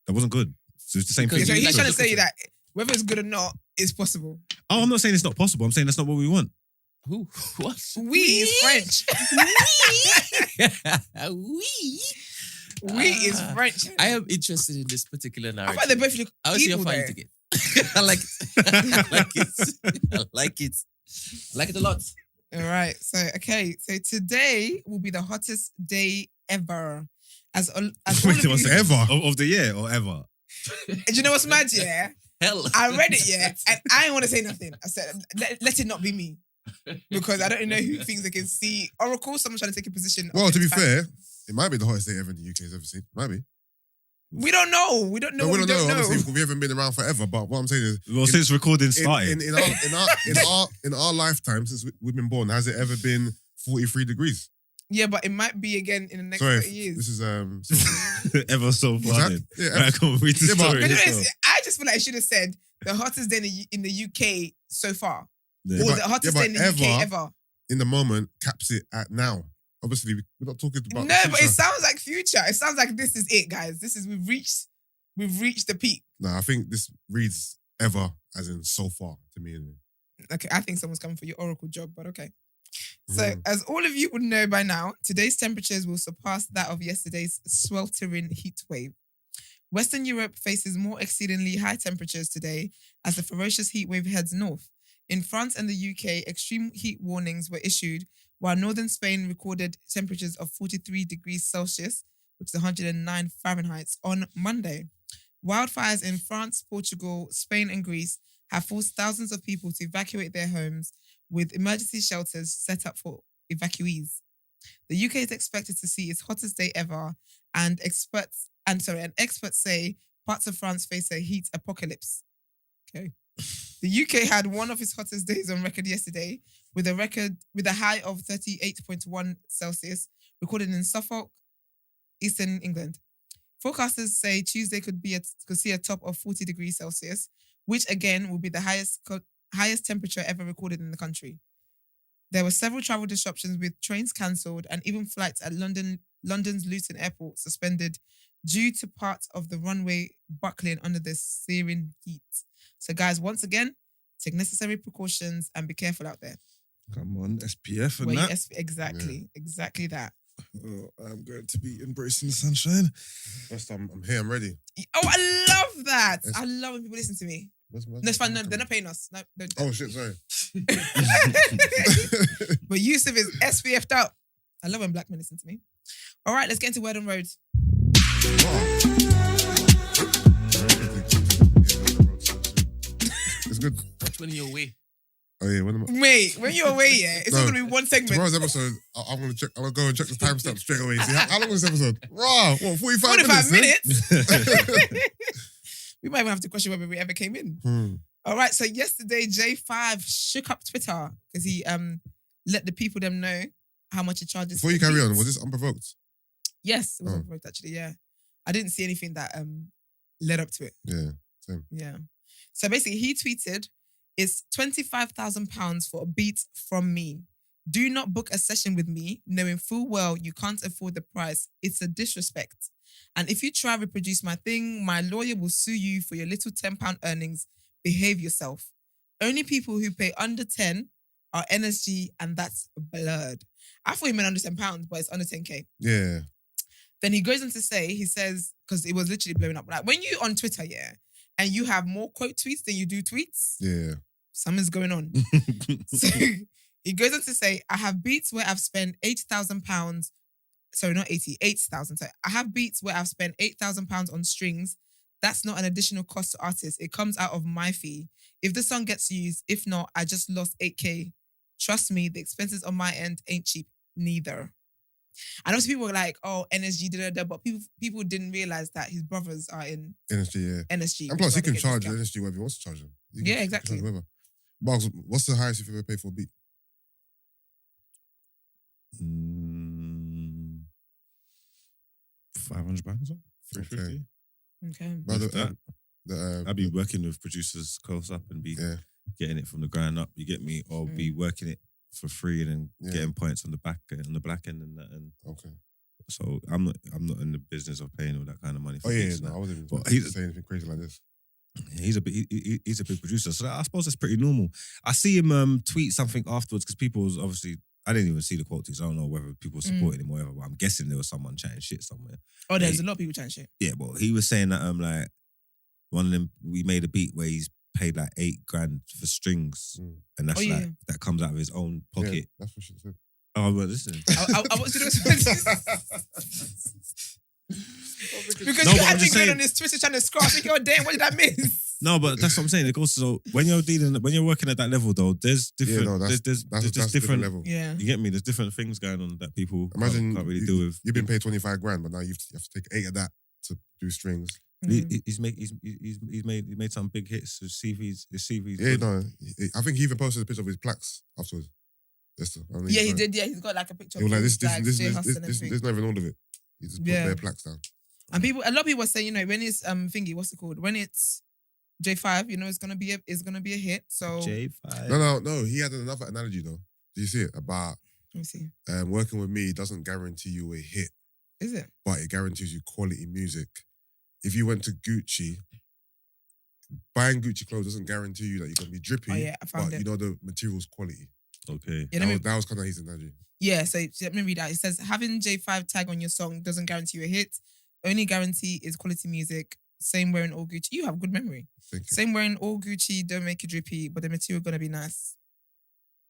That wasn't good. So it's the same thing. So he's trying to say that whether it's good or not, it's possible. Oh, I'm not saying it's not possible. I'm saying that's not what we want. Who? What? We is French. We. Wheat is French. I am interested in this particular I narrative. thought they both look I would see how evil far you though. take it. I like it. I like it. I like it. I like it a lot. All right. So today will be the hottest day ever. As all of Wait, you, what's ever of the year or ever? do you know what's mad? Yeah, Hell. I read it. Yeah, and I didn't want to say nothing. I said, let it not be me, because I don't know who thinks they can see Oracle. Someone trying to take a position. Well, of to be this fan. fair, it might be the hottest day ever in the UK's ever seen. Might be. We don't know. We don't know. No, we don't know. know. Obviously, because we haven't been around forever. But what I'm saying is, Well, since recording started, in our lifetime since we've been born, has it ever been 43 degrees? Yeah, but it might be again in the next Sorry, 30 years. this is ever so What's that? funny. Yeah, I can't read the Yeah, but- story. But as anyways, well. I just feel like I should have said the hottest day in the UK so far, Yeah. or but- the hottest yeah, day in the but UK ever. in the moment caps it at now. Obviously, we're not talking about No, the but it future. sounds like future. It sounds like this is it, guys. We've reached the peak. No, I think this reads ever as in so far to me. Anyway. Okay, I think someone's coming for your Oracle job, but okay. So, Mhm. as all of you would know by now, today's temperatures will surpass that of yesterday's sweltering heat wave. Western Europe faces more exceedingly high temperatures today as the ferocious heat wave heads north. In France and the UK, extreme heat warnings were issued, while northern Spain recorded temperatures of 43 degrees Celsius, which is 109 Fahrenheit, on Monday. Wildfires in France, Portugal, Spain, and Greece have forced thousands of people to evacuate their homes, with emergency shelters set up for evacuees. The UK is expected to see its hottest day ever, and experts say parts of France face a heat apocalypse. Okay. The UK had one of its hottest days on record yesterday, with a high of 38.1 Celsius recorded in Suffolk, Eastern England. Forecasters say Tuesday could see a top of 40 degrees Celsius, which again will be the highest temperature ever recorded in the country. There were several travel disruptions, with trains cancelled and even flights at London's Luton Airport suspended due to part of the runway buckling under the searing heat. So guys, once again, take necessary precautions and be careful out there. Come on, SPF and Where you that. exactly that. Oh, I'm going to be embracing the sunshine. First, I'm here. I'm ready. Oh, I love that. Yes. I love when people listen to me. Where's No, it's fine. No, they're not paying us. No, don't. Oh shit! Sorry. But Yusuf is SPF'd out. I love when black men listen to me. All right, let's get into Word on Road. It's good. Which one are your way? Oh yeah, when am I? Wait, when you're away, yeah, it's No, not going to be one segment. Tomorrow's episode, I'm gonna check. I'll go and check the timestamp straight away. See how long is this episode? Raw, what 45 minutes. We might even have to question whether we ever came in. Hmm. All right, so yesterday J5 shook up Twitter because he let the people them know how much he charges. Before you for carry on, beats. was this unprovoked? Yes, it was Oh. unprovoked actually. Yeah, I didn't see anything that led up to it. Yeah. Yeah. So basically, he tweeted, "It's £25,000 for a beat from me. Do not book a session with me, knowing full well you can't afford the price. It's a disrespect. And if you try to reproduce my thing, my lawyer will sue you for your little £10 earnings. Behave yourself. Only people who pay under 10 are NSG, and that's blurred." I thought he meant under £10, but it's under 10K. Yeah. Then he goes on to say, he says, because it was literally blowing up. Like when you on Twitter, yeah, and you have more quote tweets than you do tweets, Yeah. something's going on. So he goes on to say, "I have beats where I've spent £8,000. Sorry, not 80, 8,000. So I have beats where I've spent £8,000 on strings. That's not an additional cost to artists. It comes out of my fee. If the song gets used, if not, I just lost 8K. Trust me, the expenses on my end ain't cheap neither." I know some people were like, "Oh, NSG, but people didn't realize that his brothers are in NSG, yeah. NSG. And plus, he which can is why charge they get NSG whatever he wants to charge him. He Yeah, can exactly. charge whatever. Marks, what's the highest you've ever paid for a beat? £500 or £350. Okay. Brother, If that. I'd be working with producers close up and be yeah. getting it from the ground up. You get me, or be working it for free and then Yeah. getting points on the back on the black end and that. And Okay. so I'm not in the business of paying all that kind of money. For Oh yeah, beats and no, that. I wasn't even But supposed to he's- say anything crazy like this. He's a big producer, so I suppose that's pretty normal. I see him tweet something afterwards because people was obviously I didn't even see the quotes. I don't know whether people supported him or whatever, but I'm guessing there was someone chatting shit somewhere. Oh, there's a lot of people chatting shit. Yeah, but he was saying that like one of them, we made a beat where he's paid like $8,000 for strings, and that's that comes out of his own pocket. Yeah, that's what she said. Oh, well, listen. I want to do this. Because you had me going on this Twitter trying to scroll. I think you're damn, what did I miss? No, but that's what I'm saying. It goes so when you're working at that level though, there's different there's different level. Yeah. You get me? There's different things going on that people Imagine can't really deal with. You've been paid $25,000, but now you have to take 8 of that to do strings. He's made some big hits. His CV's yeah, no. I think he even posted a picture of his plaques afterwards. Yeah, he did. Yeah, he's got like a picture. He was like, this, there's not even all of it. He just put their plaques down. And a lot of people were saying, when it's thingy, what's it called? When it's J5, it's gonna be a hit. So J5. No. He had another analogy though. Do you see it about? Let me see. Working with me doesn't guarantee you a hit. Is it? But it guarantees you quality music. If you went to Gucci, buying Gucci clothes doesn't guarantee you that you're gonna be drippy. Oh yeah, I found it. The material's quality. Okay. Yeah, that was kind of his analogy. Yeah, so let me read that. It says, having J5 tag on your song doesn't guarantee you a hit. Only guarantee is quality music. Same wearing all Gucci. You have good memory. Thank you. Same wearing all Gucci, don't make it drippy, but the material gonna be nice.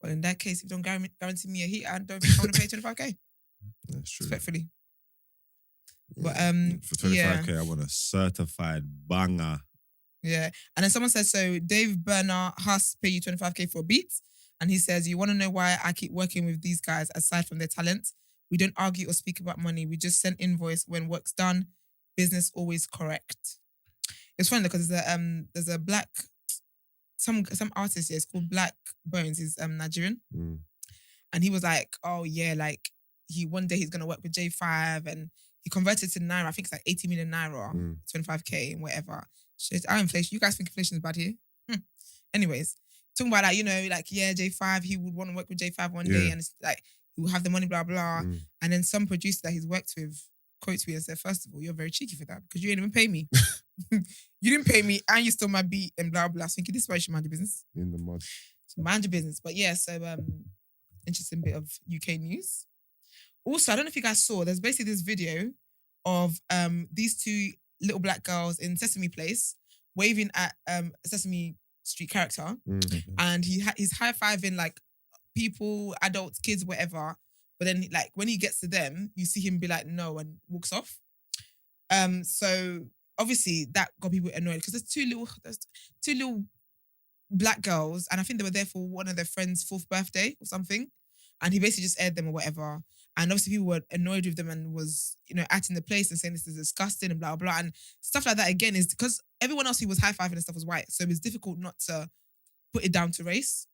Well, in that case, if you don't guarantee me a hit, I don't think I want to pay 25k. That's true. Respectfully. Yeah. But for 25k, I want a certified banger. Yeah. And then someone says, so Dave Bernard Huss pay you 25k for a beat. And he says, you want to know why I keep working with these guys aside from their talent? We don't argue or speak about money. We just send invoice when work's done. Business always correct. It's funny because there's a black, some artist here, it's called Black Bones. He's Nigerian. And he was like, oh yeah, like one day he's going to work with J5 and he converted to Naira. I think it's like 80 million Naira, 25k and whatever. Shit, our inflation. You guys think inflation is bad here? Anyways. Talking about J5, he would want to work with J5 one day and it's like, he will have the money, blah, blah. And then some producer that he's worked with quotes me and said, first of all, you're very cheeky for that because you didn't even pay me. You didn't pay me and you stole my beat and blah, blah. So thinking this is why you should mind your business. In the mud. So mind your business. But yeah, so interesting bit of UK news. Also, I don't know if you guys saw, there's basically this video of these two little black girls in Sesame Place waving at a Sesame Street character, and he's high-fiving like people, adults, kids, whatever. But then like when he gets to them, you see him be like, no, and walks off. So obviously that got people annoyed because there's two little black girls, and I think they were there for one of their friends' 4th birthday or something. And he basically just aired them or whatever. And obviously people were annoyed with them and was, acting the place and saying this is disgusting and blah, blah. And stuff like that, again, is because everyone else who was high-fiving and stuff was white. So it was difficult not to put it down to race.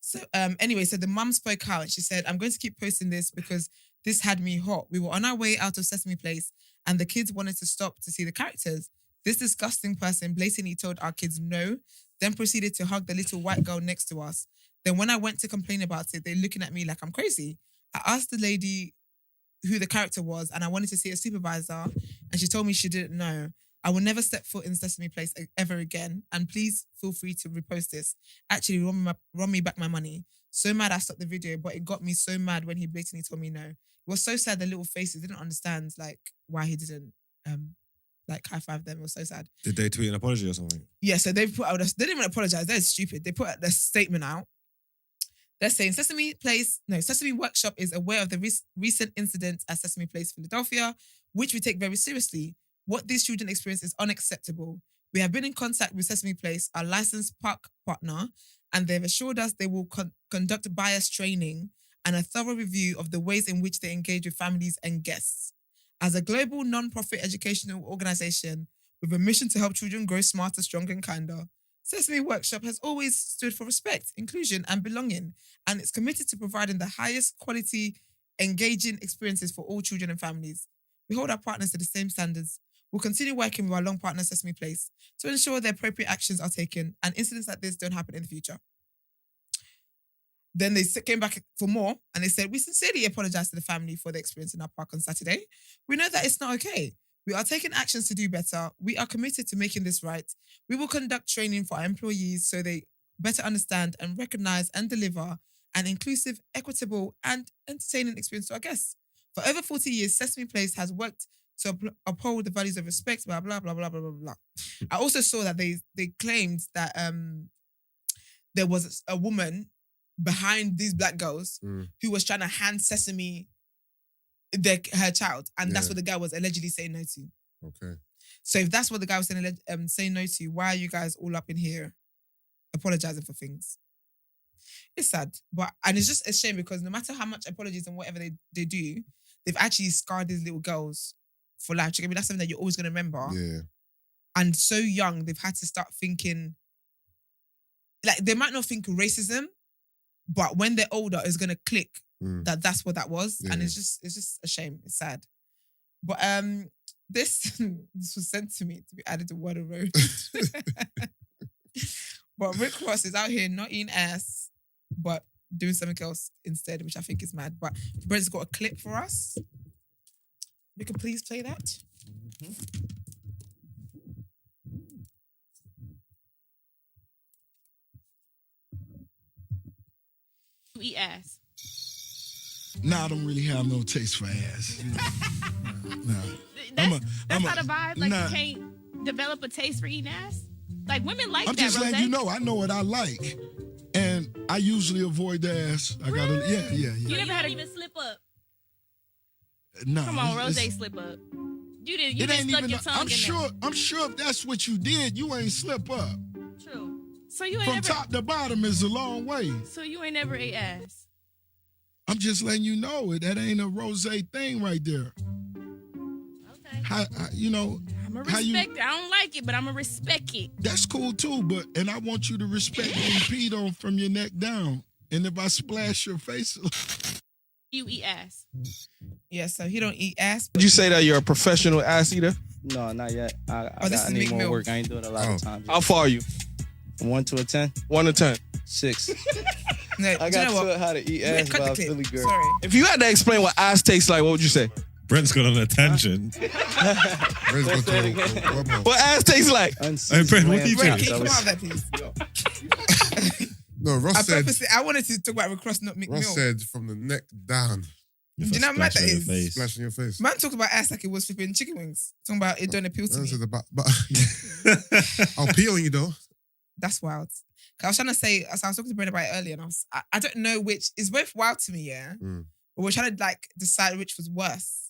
So anyway, so the mum spoke out and she said, I'm going to keep posting this because this had me hot. We were on our way out of Sesame Place and the kids wanted to stop to see the characters. This disgusting person blatantly told our kids no, then proceeded to hug the little white girl next to us. Then when I went to complain about it, they're looking at me like I'm crazy. I asked the lady who the character was and I wanted to see a supervisor and she told me she didn't know. I will never step foot in Sesame Place ever again. And please feel free to repost this. Actually, run me back my money. So mad I stopped the video, but it got me so mad when he blatantly told me no. It was so sad the little faces didn't understand like why he didn't high five them. It was so sad. Did they tweet an apology or something? Yeah, so they didn't even apologize. They're stupid. They put the statement out. They're saying Sesame Workshop is aware of the recent incident at Sesame Place, Philadelphia, which we take very seriously. What these children experience is unacceptable. We have been in contact with Sesame Place, our licensed park partner, and they've assured us they will conduct bias training and a thorough review of the ways in which they engage with families and guests. As a global non-profit educational organization with a mission to help children grow smarter, stronger, and kinder, Sesame Workshop has always stood for respect, inclusion, and belonging, and it's committed to providing the highest quality, engaging experiences for all children and families. We hold our partners to the same standards. We'll continue working with our long partner, Sesame Place, to ensure the appropriate actions are taken and incidents like this don't happen in the future. Then they came back for more and they said, we sincerely apologize to the family for the experience in our park on Saturday. We know that it's not okay. We are taking actions to do better. We are committed to making this right. We will conduct training for our employees so they better understand and recognize and deliver an inclusive, equitable, and entertaining experience to our guests. For over 40 years, Sesame Place has worked to uphold the values of respect, blah, blah, blah, blah, blah, blah, blah. I also saw that they claimed that there was a woman behind these black girls who was trying to hand Sesame her child, and that's what the guy was allegedly saying no to. Okay. So if that's what the guy was saying no to, why are you guys all up in here apologizing for things? It's sad, and it's just a shame because no matter how much apologies and whatever they do, they've actually scarred these little girls for life. I mean, that's something that you're always going to remember. Yeah. And so young, they've had to start thinking, like, they might not think racism, but when they're older, it's going to click that's what that was. Yeah. And it's just a shame. It's sad. But this was sent to me to be added to Word of Road. But Rick Ross is out here not eating ass, but doing something else instead, which I think is mad. But Brent's got a clip for us. We can please play that. You eat ass. Nah, I don't really have no taste for ass. Nah. That's not a vibe. Like, you can't develop a taste for eating ass. Like, women like I'm that. I'm just letting Rose. you know. I know what I like, and I usually avoid the ass. I gotta, yeah. You never had even slip up. No. Come on, Rose, slip up. You didn't. You didn't stuck your tongue in there. I'm sure if that's what you did, you ain't slip up. True. So you ain't From never, top to bottom is a long way. So you ain't never ate ass. I'm just letting you know that ain't a rose thing right there. Okay. How you know? I'ma respect it. I don't like it, but I'ma respect it. That's cool too, and I want you to respect being peed on from your neck down. And if I splash your face, you eat ass. Yeah, so he don't eat ass. Would you say that you're a professional ass eater? No, not yet. I this is need Meek more Mill. work. I ain't doing it a lot of times. How far are you? 1 to a 10? 1 to 10. 6. No, I got taught how to eat ass by a Philly girl. Sorry. If you had to explain what ass tastes like, what would you say? Brent's gone on a tangent. Brent's gone to What ass tastes like? Hey, Brent, what are you Brent, doing? can you come out of that, please? No, Ross said. I wanted to talk about Rick Ross, not Meek Mill. Ross said from the neck down. Do you know how mad that is? Splash in your face. Man talked about ass like it was flipping chicken wings. Talking about it don't appeal to Man me. said about, I'll pee on you though. That's wild. Cause I was trying to say, so I was talking to Brent about it earlier, and I don't know which is both wild to me, yeah. But we're trying to like decide which was worse.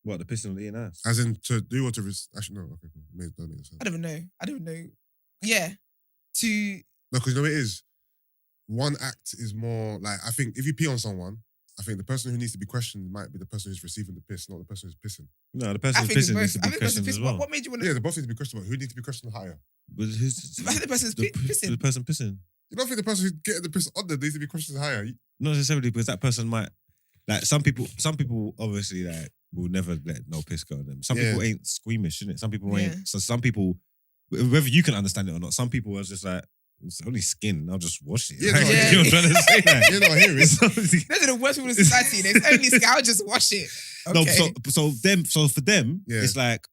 What, the pissing on the eating ass? As in to do or to actually no, okay, cool. Don't make sense. I don't know. Yeah. To No, because you know what it is. One act is more like, I think if you pee on someone, I think the person who needs to be questioned might be the person who's receiving the piss, not the person who's pissing. No, the person I who's think it's pissing both. needs to I be think the person questioned as pissed. well. What made you want to? Yeah, the boss needs to be questioned, but who needs to be questioned higher? But who's I think the person's pissing. the person pissing? You don't think the person who's getting the piss on them needs to be questioned higher? Not necessarily, because that person might, like, some people obviously like will never let no piss go on them. Some people ain't squeamish, innit? Some people ain't. So some people, whether you can understand it or not, some people are just like, it's only skin. I'll just wash it. Yeah, Like, no, you know what I'm trying to say? Like, You're not hearing. Those are the worst people in society. There's only skin. I'll just wash it. Okay. No, so for them, it's like,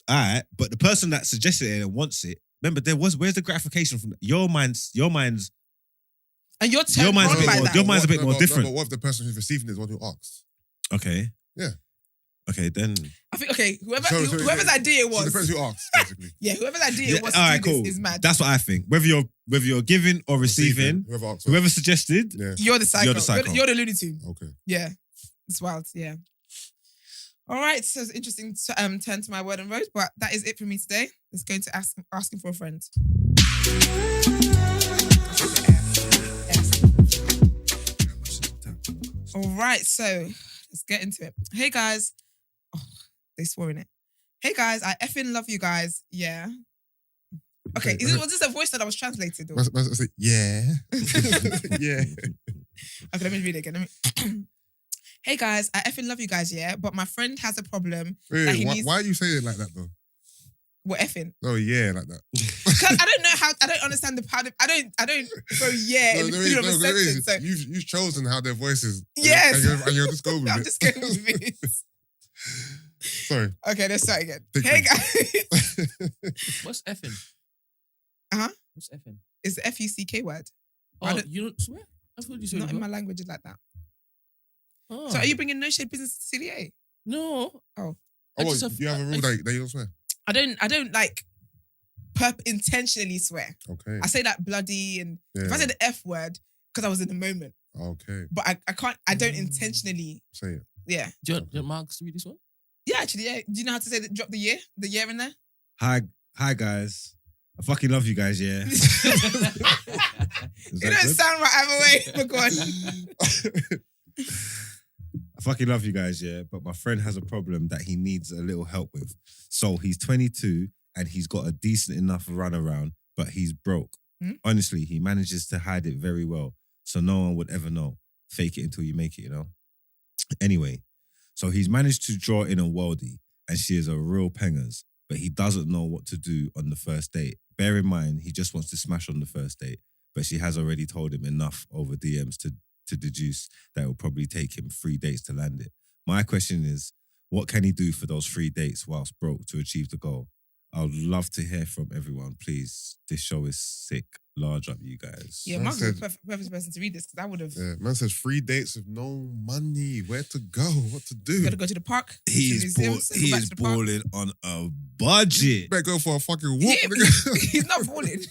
all right, but the person that suggested it and wants it, remember, where's the gratification from your mind's and you're turned on by that. Your mind's a bit more different. But what if the person who's receiving it is the one who asks? Okay. Yeah. Okay, then. I think, whoever's So idea it was. So the person who asks, basically. Yeah, whoever's idea it was all to right, do cool. this is mad. That's what I think. Whether you're giving or receiving, whoever asks. whoever suggested, You're the psycho. You're the psycho. You're the Looney Tune. Okay. Yeah. It's wild, yeah. All right, so it's interesting to turn to my word and road, but that is it for me today. Let's go into asking for a friend. All right, so let's get into it. Hey guys. Oh, they swore in it. Hey guys, I effing love you guys. Yeah. Okay, was this a voice that I was translated? Or? Yeah. Yeah. Okay, let me read it again. Hey guys, I effing love you guys, yeah, but my friend has a problem. Wait, why are you saying it like that though? What effing? Oh yeah, like that. Because I don't understand I don't go yeah in the middle of a sentence. So. You've chosen how their voice is. Yes. And you're just going with I'm it. just going with it. Sorry. Okay, let's start again. Take Hey me. guys. What's effing? Uh-huh. What's effing? It's the F-U-C-K word. Oh, you don't swear? I thought you said Not in before. my language like that. Oh. So are you bringing no shade business to CDA? No. Oh. Oh, just what, you have a rule that you don't swear? I don't like intentionally swear. Okay. I say like bloody and if I say the F word, because I was in the moment. Okay. But I don't intentionally. Say it. Yeah. Do you want Marcus to read this one? Yeah, actually, yeah. Do you know how to say drop the year in there? Hi guys. I fucking love you guys, yeah. It don't sound right either way, but go on. I fucking love you guys, yeah. But my friend has a problem that he needs a little help with. So he's 22 and he's got a decent enough runaround, but he's broke. Honestly, he manages to hide it very well. So no one would ever know. Fake it until you make it, you know? Anyway, so he's managed to draw in a worldie and she is a real pengers, but he doesn't know what to do on the first date. Bear in mind, he just wants to smash on the first date, but she has already told him enough over DMs to deduce that it will probably take him 3 dates to land it. My question is, what can he do for those 3 dates whilst broke to achieve the goal? I would love to hear from everyone, please. This show is sick. Large up, you guys. Yeah, Mark was the perfect person to read this because I would have. Yeah, man says 3 dates with no money. Where to go? What to do? Got to go to the park. He is balling on a budget. Better go for a fucking walk. Yeah, he's not balling.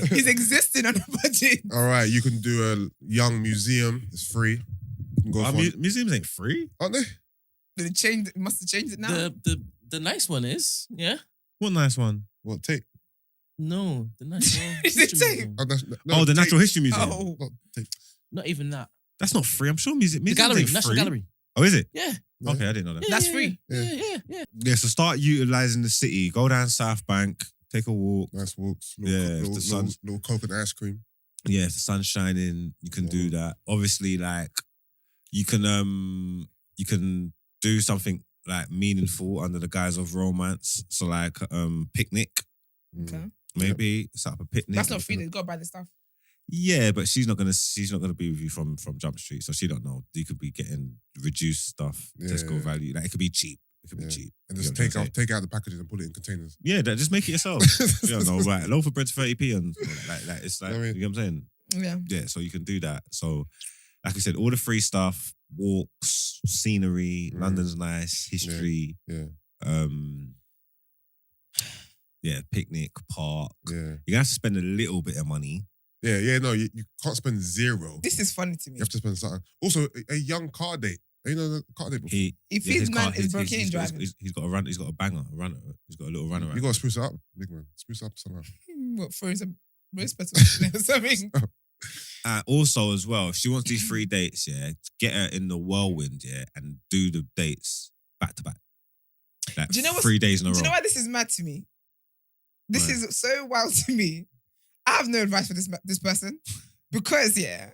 He's existing on a budget. All right, you can do a young museum. It's free. You can go museums ain't free, aren't they? Did it change? Must have changed it now. The nice one is, yeah. What nice one? What, tape? No, the nice one. Is it tape? The Natural History Museum. Oh. Not even that. That's not free. I'm sure museum. The gallery, National Gallery. Oh, is it? Yeah. Okay, I didn't know that. That's free. Yeah, so start utilising the city. Go down South Bank, take a walk. Nice walks. Little Coke and ice cream. Yeah, if the sun's shining, you can do that. Obviously, like you can do something like meaningful under the guise of romance. So like picnic. Okay. Maybe set up a picnic. That's not free. You got to buy the stuff. Yeah, but she's not gonna be with you from Jump Street, so she don't know. You could be getting reduced stuff, Tesco value. Like it could be cheap. It could be cheap. And just take out the packages and put it in containers. Yeah, just make it yourself. You don't know, right? Loaf of bread's 30p and like it's like, you know what I'm saying? Yeah. Yeah, so you can do that. So like I said, all the free stuff, walks, scenery, London's nice, history. Yeah, picnic, park. Yeah. You're gonna have to spend a little bit of money. No, you can't spend zero. This is funny to me. You have to spend something. Also, a young car date. You know the car date before? If his man is broken in driving. He's got a run. He's got a banger. He's got a little runner. You got to spruce it up, big man. Spruce up somehow. What, for his roast battle or something? Also, as well, if she wants these 3 dates, yeah, get her in the whirlwind, yeah, and do the dates back to back. Like do you know 3 days in a row. Do you know why this is mad to me? This is so wild to me. I have no advice for this person because, yeah.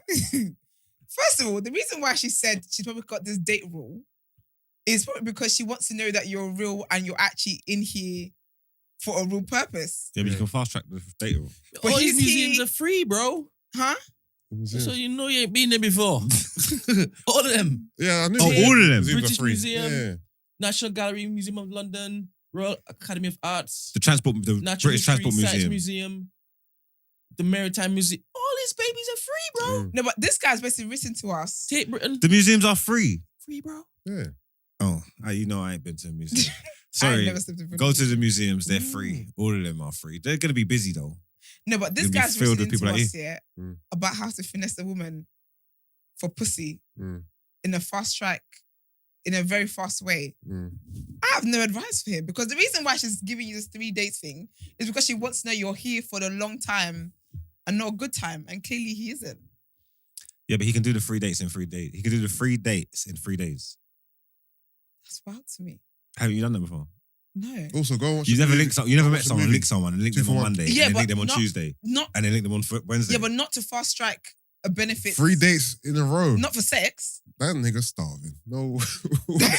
First of all, the reason why she said she's probably got this date rule is probably because she wants to know that you're real and you're actually in here for a real purpose. Yeah, but you can fast track the date rule. But all these museums are free, bro. Huh? So you know you ain't been there before. All of them. Yeah, I knew. Oh, all of them. British Museum, National Gallery, Museum of London, Royal Academy of Arts, the British Transport Science Museum. Museum, the Maritime Museum. All these babies are free, bro. No, but this guy's basically written to us. Take Britain. The museums are free. Free, bro. Yeah. Oh, you know I ain't been to a museum. Sorry, go to the museums. They're free. All of them are free. They're gonna be busy though. No, but this It'll be guy's filled written with people to like us here about how to finesse a woman for pussy in a fast track, in a very fast way. I have no advice for him because the reason why she's giving you this 3 dates thing is because she wants to know you're here for the long time and not a good time, and clearly he isn't. Yeah, but he can do the 3 dates in 3 days. He can do the 3 dates in 3 days. That's wild to me. Haven't you done that before? No. Also, go watch. You never met someone, link someone, and link them on Monday, Yeah, and then but link them on not- Tuesday, Not and then link them on Wednesday. yeah, but not to fast track a benefit. 3 dates in a row. Not for sex. That nigga's starving. No.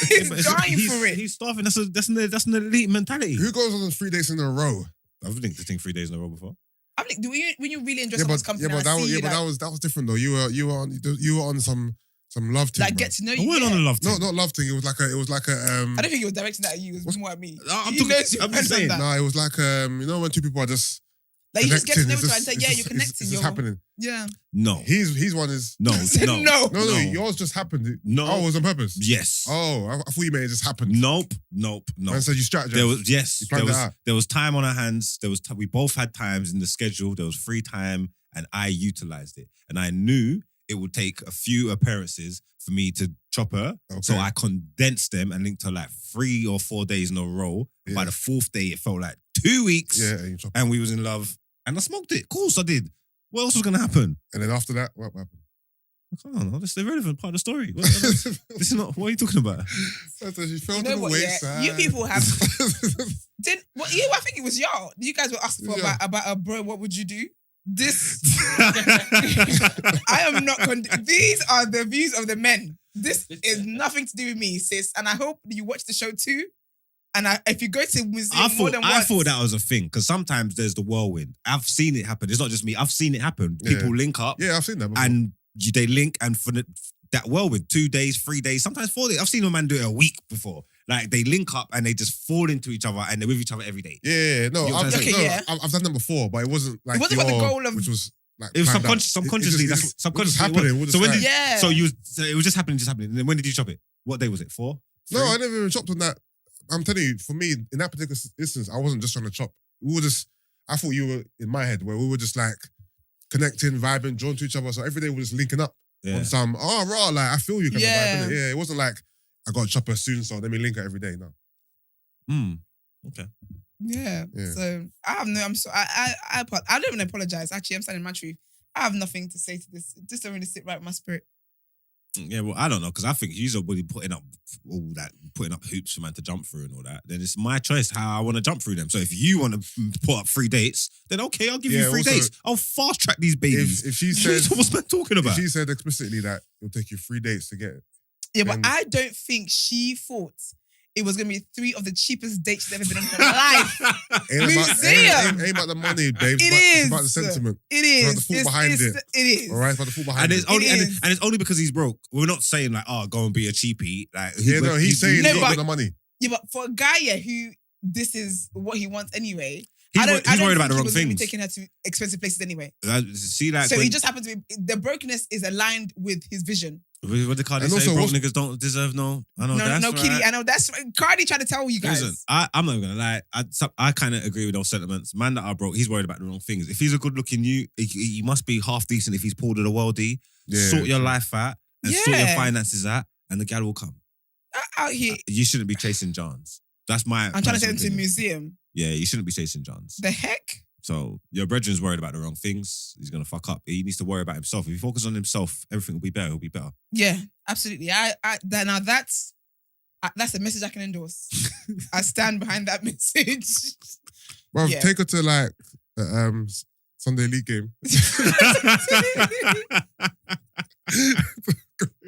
He's dying for it. He's starving. That's an elite mentality. Who goes on 3 dates in a row? I've linked the thing 3 days in a row before. I'm like, when you really enjoy someone's company, that was different though. You were on some love thing. like get to know you. I went on a love thing. No, not love thing. It was like a. I don't think he was directing that at you. It was more at me. I'm just saying. No, it was like you know when two people are just Like you just get to know Connecting, each other and say, yeah, you're connecting. It's just happening. Yeah. No. His one is No. No. no. Yours just happened. No. Oh, it was on purpose. Yes. Oh, I thought you meant it just happened. Nope. Man said you strategized. There was You planned it out. there was time on our hands. We both had times in the schedule. There was free time, and I utilized it. And I knew it would take a few appearances for me to chop her. Okay. So I condensed them and linked her like 3 or 4 days in a row. Yeah. By the 4th day, it felt like 2 weeks. Yeah, and you chop. And we was in love. And I smoked it. Of course I did. What else was going to happen? And then after that, what happened? I don't know. This is the irrelevant part of the story. This is not... What are you talking about? So she fell You to know the what, yeah? wayside. You people have... I think it was y'all. You guys were asking for Yeah. about a bro, what would you do? This... I am not... These are the views of the men. This is nothing to do with me, sis. And I hope you watch the show too. And if you go to museum more than once... I thought that was a thing because sometimes there's the whirlwind. I've seen it happen. It's not just me. I've seen it happen. People link up. Yeah, I've seen that before. And they link and for that whirlwind, 2 days, 3 days, sometimes 4 days. I've seen a man do it a week before. Like they link up and they just fall into each other and they're with each other every day. Yeah, no, You know what I'm I've, saying? no, yeah. I've done that before, but it wasn't like It wasn't for the goal of... which was like It was planned out. subconsciously. It just Subconsciously. happening. all the So when time. Yeah. So it was just happening. And then when did you chop it? What day was it? 4? No, 3? I never even chopped on that. I'm telling you, for me, in that particular instance, I wasn't just trying to chop. We were just, I thought you were in my head where we were just like connecting, vibing, drawn to each other. So every day we were just linking up on some, raw, like I feel you kind of vibe. Yeah, it wasn't like I got to chop her soon, so let me link her every day. No. Okay. Yeah. So I have no. I'm so. I don't even apologize. Actually, I'm standing my truth. I have nothing to say to this. It just don't really sit right with my spirit. Yeah, well, I don't know because I think you're already putting up all that, putting up hoops for man to jump through and all that. Then it's my choice how I want to jump through them. So if you want to put up 3 dates, then okay, I'll give you 3 also, dates. I'll fast track these babies. If she said, what's man talking about? If she said explicitly that it'll take you 3 dates to get it. Yeah, but I don't think she thought it was going to be 3 of the cheapest dates she's ever been on in her life. Museum. Ain't about the money, babe. It's about the sentiment. It is. About the thought behind it. It is. All right, about the thought behind and it. it's only and it's only because he's broke. We're not saying like, go and be a cheapie. Like, he's saying No, he's but- got the money. Yeah, but for a guy who this is what he wants anyway. He's worried about the think wrong he was gonna be things. taking her to expensive places anyway. See, like, So he just happens to be the brokenness is aligned with his vision. what the Cardi And say? also, Broke what's- niggas don't deserve no. I know that's no, right. Kitty. I know that's Cardi trying to tell you guys. Listen, I'm not gonna lie. I kind of agree with those sentiments. Man that are broke, he's worried about the wrong things. If he's a good-looking you, he must be half decent. If he's pulled at a worldie, sort your life out and sort your finances out, and the gal will come. Out here, You shouldn't be chasing Johns. That's my. I'm trying to personal take him to a opinion. museum. Yeah, you shouldn't be chasing Johns. The heck? So your brethren's worried about the wrong things. He's gonna fuck up. He needs to worry about himself. If he focuses on himself, everything will be better. It'll be better. Yeah, absolutely. That's a message I can endorse. I stand behind that message. Well, Yeah. take her to like Sunday league game.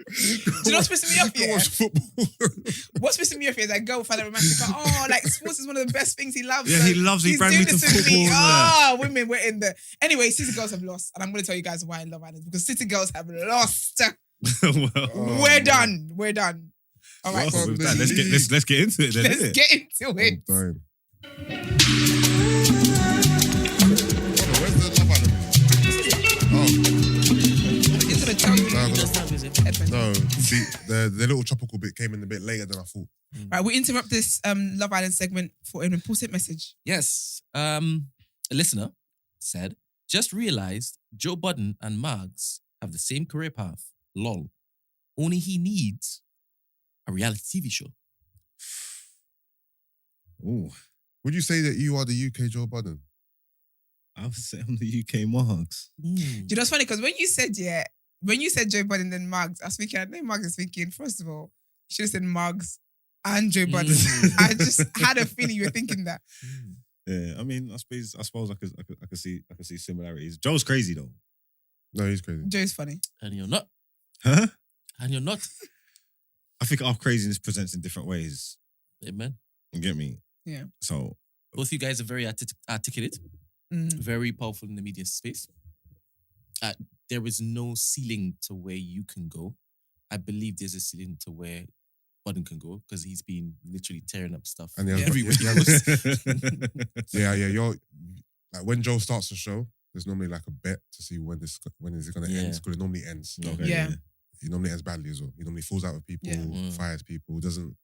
Do you know what's pissing me off? Go Yeah? watch football. What's pissing me off is I go find a romantic. Like sports is one of the best things he loves. Yeah, he loves. He he's brand doing me to this with me. football. Women, we're in the. Anyway, City girls have lost, and I'm going to tell you guys why in Love Island because City girls have lost. Well, We're done. We're done. All right, well, with that, let's get into it then. let's innit? get into it. I'm dying. Where's the Love Island? It's going to tell you. No, see, the little tropical bit came in a bit later than I thought. Right, we interrupt this Love Island segment for an important message. Yes. A listener said, just realized Joe Budden and Margs have the same career path. Lol. Only he needs a reality TV show. Ooh, Would you say that you are the UK Joe Budden? I would say I'm the UK Marks. Do you know what's funny? Because when you said Joe Budden then Margs, I was thinking, I know Margs is thinking, first of all, you should have said Margs and Joe Budden. I just had a feeling you were thinking that. Yeah, I mean, I suppose I could see similarities. Joe's crazy though. No, he's crazy. Joe's funny. And you're not. Huh? And you're not. I think our craziness presents in different ways. Amen. You get me? Yeah. So Both you guys are very articulate, very powerful in the media space. There is no ceiling to where you can go. I believe there's a ceiling to where Budden can go because he's been literally tearing up stuff And everywhere. yeah, you're like when Joe starts the show, there's normally like a bet to see when is it gonna end. Because it normally ends. Okay, Yeah. He normally ends badly as well. He normally falls out with people, Yeah. fires people, doesn't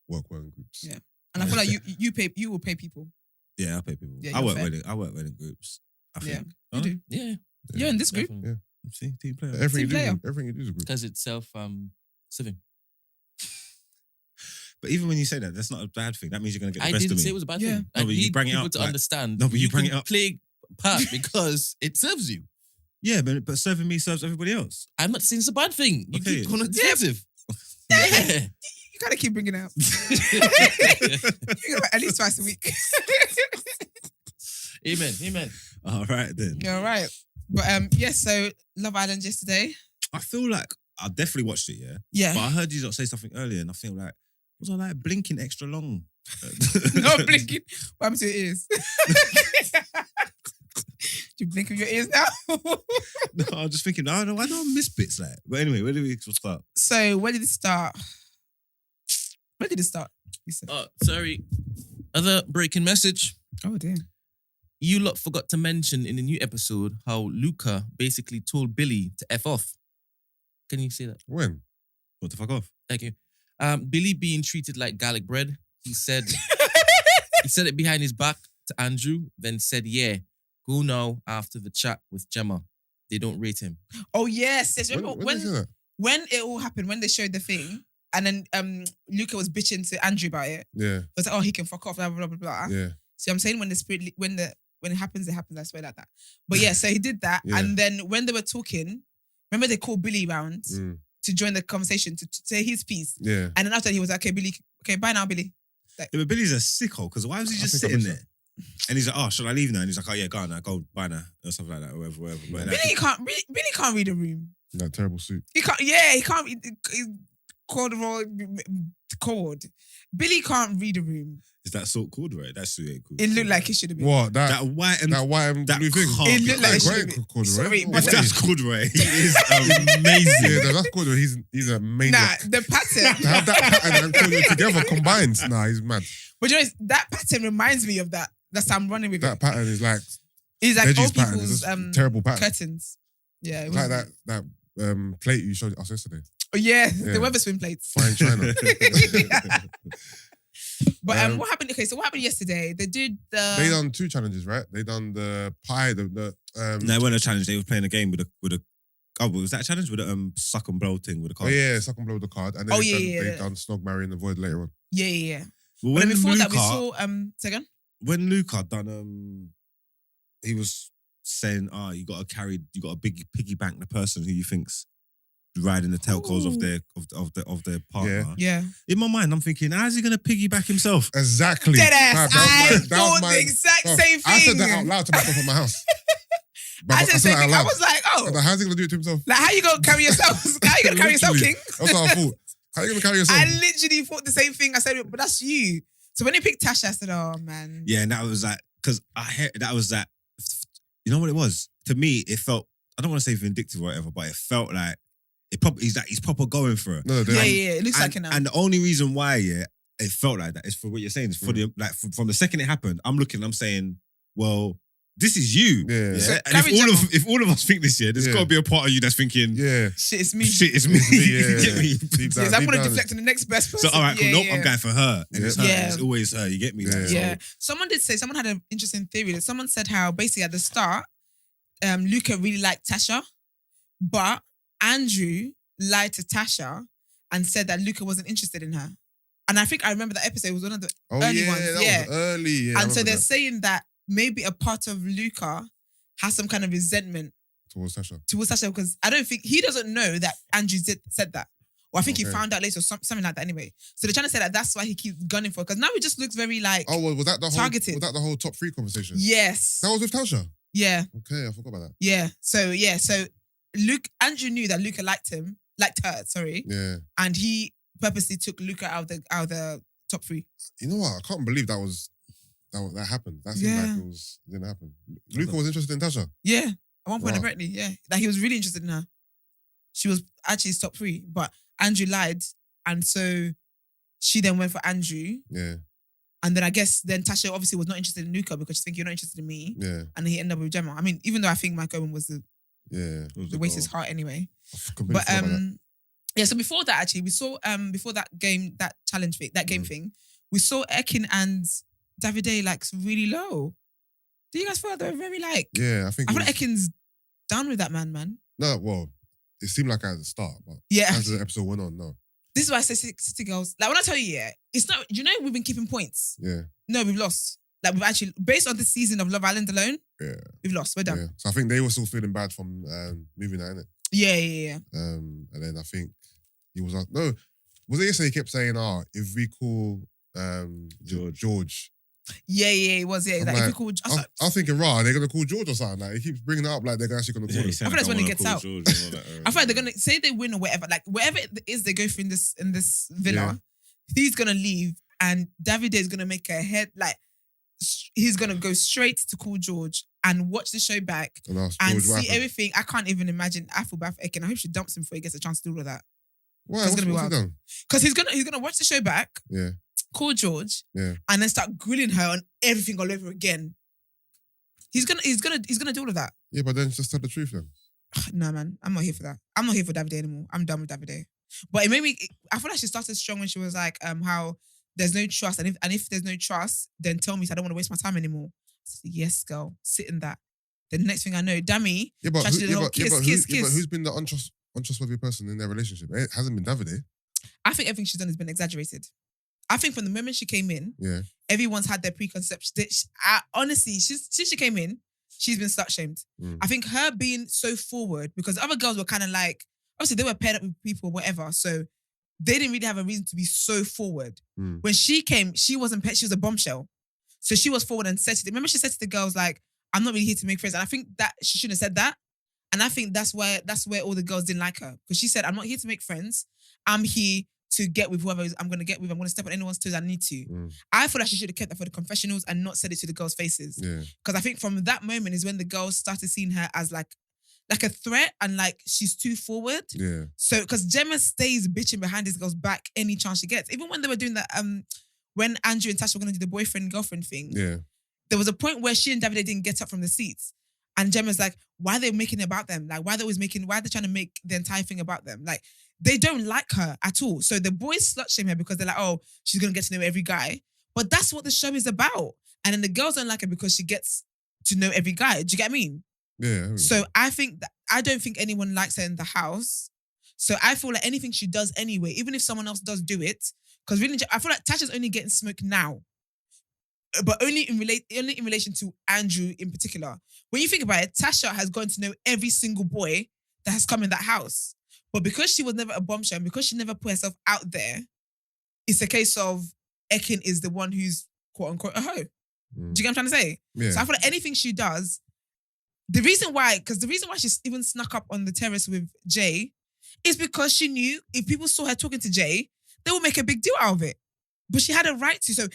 work well in groups. Yeah. And I feel like you will pay people. Yeah, I pay people. Yeah, I you're work fair. wedding groups. I Yeah. think. You do. Yeah. You're in this group. Definitely. Yeah. See, team player. Everything Team you do is a group. Because it's self-serving. But even when you say that, that's not a bad thing. That means you're gonna get the I best didn't of say me. it was a bad Yeah. thing. No, I but you need bring it people up, to like- understand. No, but you bring can it up. play part because it serves you. Yeah, but serving me serves everybody else. I'm not saying it's a bad thing. You Okay. keep going on defensive. Yeah. You gotta keep bringing it up. You know, at least twice a week. Amen. All right then. You're right. But so Love Island yesterday. I feel like I definitely watched it. Yeah. Yeah. But I heard you say something earlier, and I feel like was I like blinking extra long? No blinking. What happened to your ears? Do you blink with your ears now? No, I was just thinking. I don't miss bits like. But anyway, where do we start? So where did it start? Where did it start? You said. Oh, sorry. Other breaking message. Oh dear. You lot forgot to mention in the new episode how Luca basically told Billy to F off. Can you say that? When? What the fuck off? Thank you. Billy being treated like garlic bread. He said it behind his back to Andrew, then said, yeah, go now after the chat with Gemma. They don't rate him. Oh yes. Remember When did you say that? when it all happened, when they showed the thing, and then Luca was bitching to Andrew about it. Yeah. It was like, oh, he can fuck off, blah blah blah blah. Yeah. So I'm saying when it happens, I swear like that. But yeah, so he did that. Yeah. And then when they were talking, remember they called Billy round to join the conversation to say his piece. Yeah. And then after he was like, okay, Billy, okay, bye now, Billy. Yeah, but Billy's a sicko because why was he just think I sitting missed there? And he's like, oh, should I leave now? And he's like, oh yeah, go on now, go bye now, or something like that, or whatever. But Billy can't read a room. That terrible suit. He can't read Corduroy cord. Billy can't read a room. is that salt Corduroy? That's ain't cool. It looked like it should have been. What? that white and That white and that blue thing. can't It be looked like it correct. should Great be. Corduroy. Sorry, but If that's Corduroy, he is amazing. Yeah, that's Corduroy. He's a Nah, maniac. the pattern. To have that pattern and Corduroy together combined, nah, he's mad. But you know, that pattern reminds me of that. That's how I'm running with That it. pattern is like It's like Deji's old pattern. people's It's just terrible pattern. curtains. Yeah, it It's was like that plate you showed us yesterday. Oh yeah, Yeah. the Weatherspoon plates. Fine China. But what happened? Okay, so what happened yesterday? They did the. They done 2 challenges, right? They done the pie, No, it wasn't a challenge. They were playing a game with a. Oh, was that a challenge with a suck and blow thing with a oh card? yeah, suck and blow the card, and then Oh, they've done snog, marry, and avoid later on. Yeah. Well, But then when before Luca, that, we saw second. when Luca done he was saying, you got to big piggy bank the person who you think's riding the tailcoats of their partner. Yeah. In my mind, I'm thinking, how's he gonna piggyback himself? Exactly. Dead ass. I thought the my- exact Oh, same thing. I said that out loud to myself in my house. But I said the same that out thing. I loud. was like, oh, Like, how's he gonna do it to himself? like how you gonna carry yourself? How you gonna carry yourself, Literally. King? That's what I thought. How you gonna carry yourself? I literally thought the same thing. I said, but that's you. So when he picked Tasha, I said, oh man. Yeah, and that was like, because I heard that was that. You know what it was? To me, it felt. I don't want to say vindictive or whatever, but it felt like he's proper going for it. No, Yeah. It looks like it now. And the only reason why, it felt like that is for what you're saying. Is for the from the second it happened, I'm saying, well, this is you. Yeah. So And if all of us think this, there's Yeah. got to be a part of you that's thinking, Yeah. Shit, it's me. shit, it's me. Yeah. You get me? Deep down, Yes, I'm deep gonna down. deflect to the next best person. So all right, cool. Yeah, Nope, yeah. I'm going for her, and it's her. Yeah. It's always her. You get me? Like, so- Yeah. Someone had an interesting theory. That someone said how basically at the start, Luca really liked Tasha, but Andrew lied to Tasha and said that Luca wasn't interested in her. And I think I remember that episode. It was one of the Oh early yeah, ones. that Yeah. was early. Yeah, I And so remember they're that. saying that maybe a part of Luca has some kind of resentment Towards Tasha. towards Tasha because I don't think he doesn't know that Andrew said that. Or I think he Okay. found out later or something like that anyway. So they're trying to say that that's why he keeps gunning for it. Because now he just looks very like, Oh, well, was that the whole? Targeted. Was that the whole top 3 conversation? yes. That was with Tasha. Yeah. Okay, I forgot about that. Yeah. So Andrew knew that Luca liked her, sorry. Yeah. And he purposely took Luca out of the top 3. You know what? I can't believe that happened. That seemed Yeah. like it didn't happen. Luca was interested in Tasha. Yeah. At one point, Wow. apparently, yeah. Like he was really interested in her. She was actually his top 3, but Andrew lied. And so she then went for Andrew. Yeah. And then I guess then Tasha obviously was not interested in Luca because she think you're not interested in me. Yeah. And he ended up with Gemma. I mean, even though I think Mike Owen was the waste of his heart anyway. But yeah, so before that actually, we saw before that game, that challenge thing, that game thing, we saw Ekin and Davide like really low. Do you guys feel like they were very like? Yeah, I feel like Ekin's done with that man. No, well, it seemed like at the start, but as the episode went on, no. This is why I say City Girls. Like when I tell you, it's not. You know, we've been keeping points. Yeah. No, we've lost. Like we've actually, based on this season of Love Island alone, we've lost. We're done. Yeah. So I think they were still feeling bad from moving that, innit? Yeah. And then I think he was like, no, was it yesterday he kept saying, if we call George. Yeah, it was. Yeah, like, if we call. I was thinking, they're gonna call George or something. Like he keeps bringing it up like they're actually gonna call him. I feel like that's when he gets out. I feel like they're gonna say they win or whatever. Like whatever it is they go through in this villa, he's gonna leave, and Davide is gonna make a head like he's gonna go straight to call George and watch the show back and see everything. I can't even imagine. I feel bad for Ekin. I hope she dumps him before he gets a chance to do all of that. Why? It's gonna be wild. Because he's gonna watch the show back. Yeah. Call George, and then start grilling her on everything all over again. He's gonna do all of that. Yeah, but then just tell the truth then. Nah, man, I'm not here for that. I'm not here for Davide anymore. I'm done with Davide. But it made me. I feel like she started strong when she was like, how there's no trust, and if there's no trust, then tell me. So I don't want to waste my time anymore. So, yes, girl, sit in that. The next thing I know, Dami tried to do the whole kiss. But who's been the untrustworthy person in their relationship? It hasn't been Davide. I think everything she's done has been exaggerated. I think from the moment she came in, everyone's had their preconceptions. Honestly, since she came in, she's been slut-shamed. I think her being so forward, because other girls were kind of like, obviously they were paired up with people, whatever, so they didn't really have a reason to be so forward. When she came, she wasn't paired, she was a bombshell. So she was forward and said to them, remember she said to the girls like, I'm not really here to make friends. And I think that she shouldn't have said that. And I think that's where all the girls didn't like her. Because she said, I'm not here to make friends. I'm here to get with whoever I'm going to get with. I'm going to step on anyone's toes I need to. I feel like she should have kept that for the confessionals and not said it to the girls' faces. Because I think from that moment is when the girls started seeing her as like a threat and like she's too forward. So, because Gemma stays bitching behind this girl's back any chance she gets. Even when they were doing that, when Andrew and Tasha were going to do the boyfriend-girlfriend thing, there was a point where she and Davide didn't get up from the seats. And Gemma's like, why are they making it about them? Like, why are they trying to make the entire thing about them? Like, they don't like her at all. So the boys slut-shame her because they're like, oh, she's going to get to know every guy. But that's what the show is about. And then the girls don't like her because she gets to know every guy. Do you get what I mean? Yeah. So I don't think anyone likes her in the house. So I feel like anything she does anyway, even if someone else does do it, because really, I feel like Tasha's only getting smoked now. But only in relation to Andrew in particular. When you think about it, Tasha has gone to know every single boy that has come in that house. But because she was never a bombshell, and because she never put herself out there, it's a case of Ekin is the one who's quote unquote a hoe. Do you get what I'm trying to say? Yeah. So I feel like anything she does, the reason why she even snuck up on the terrace with Jay is because she knew if people saw her talking to Jay, they would make a big deal out of it. But she had a right to. So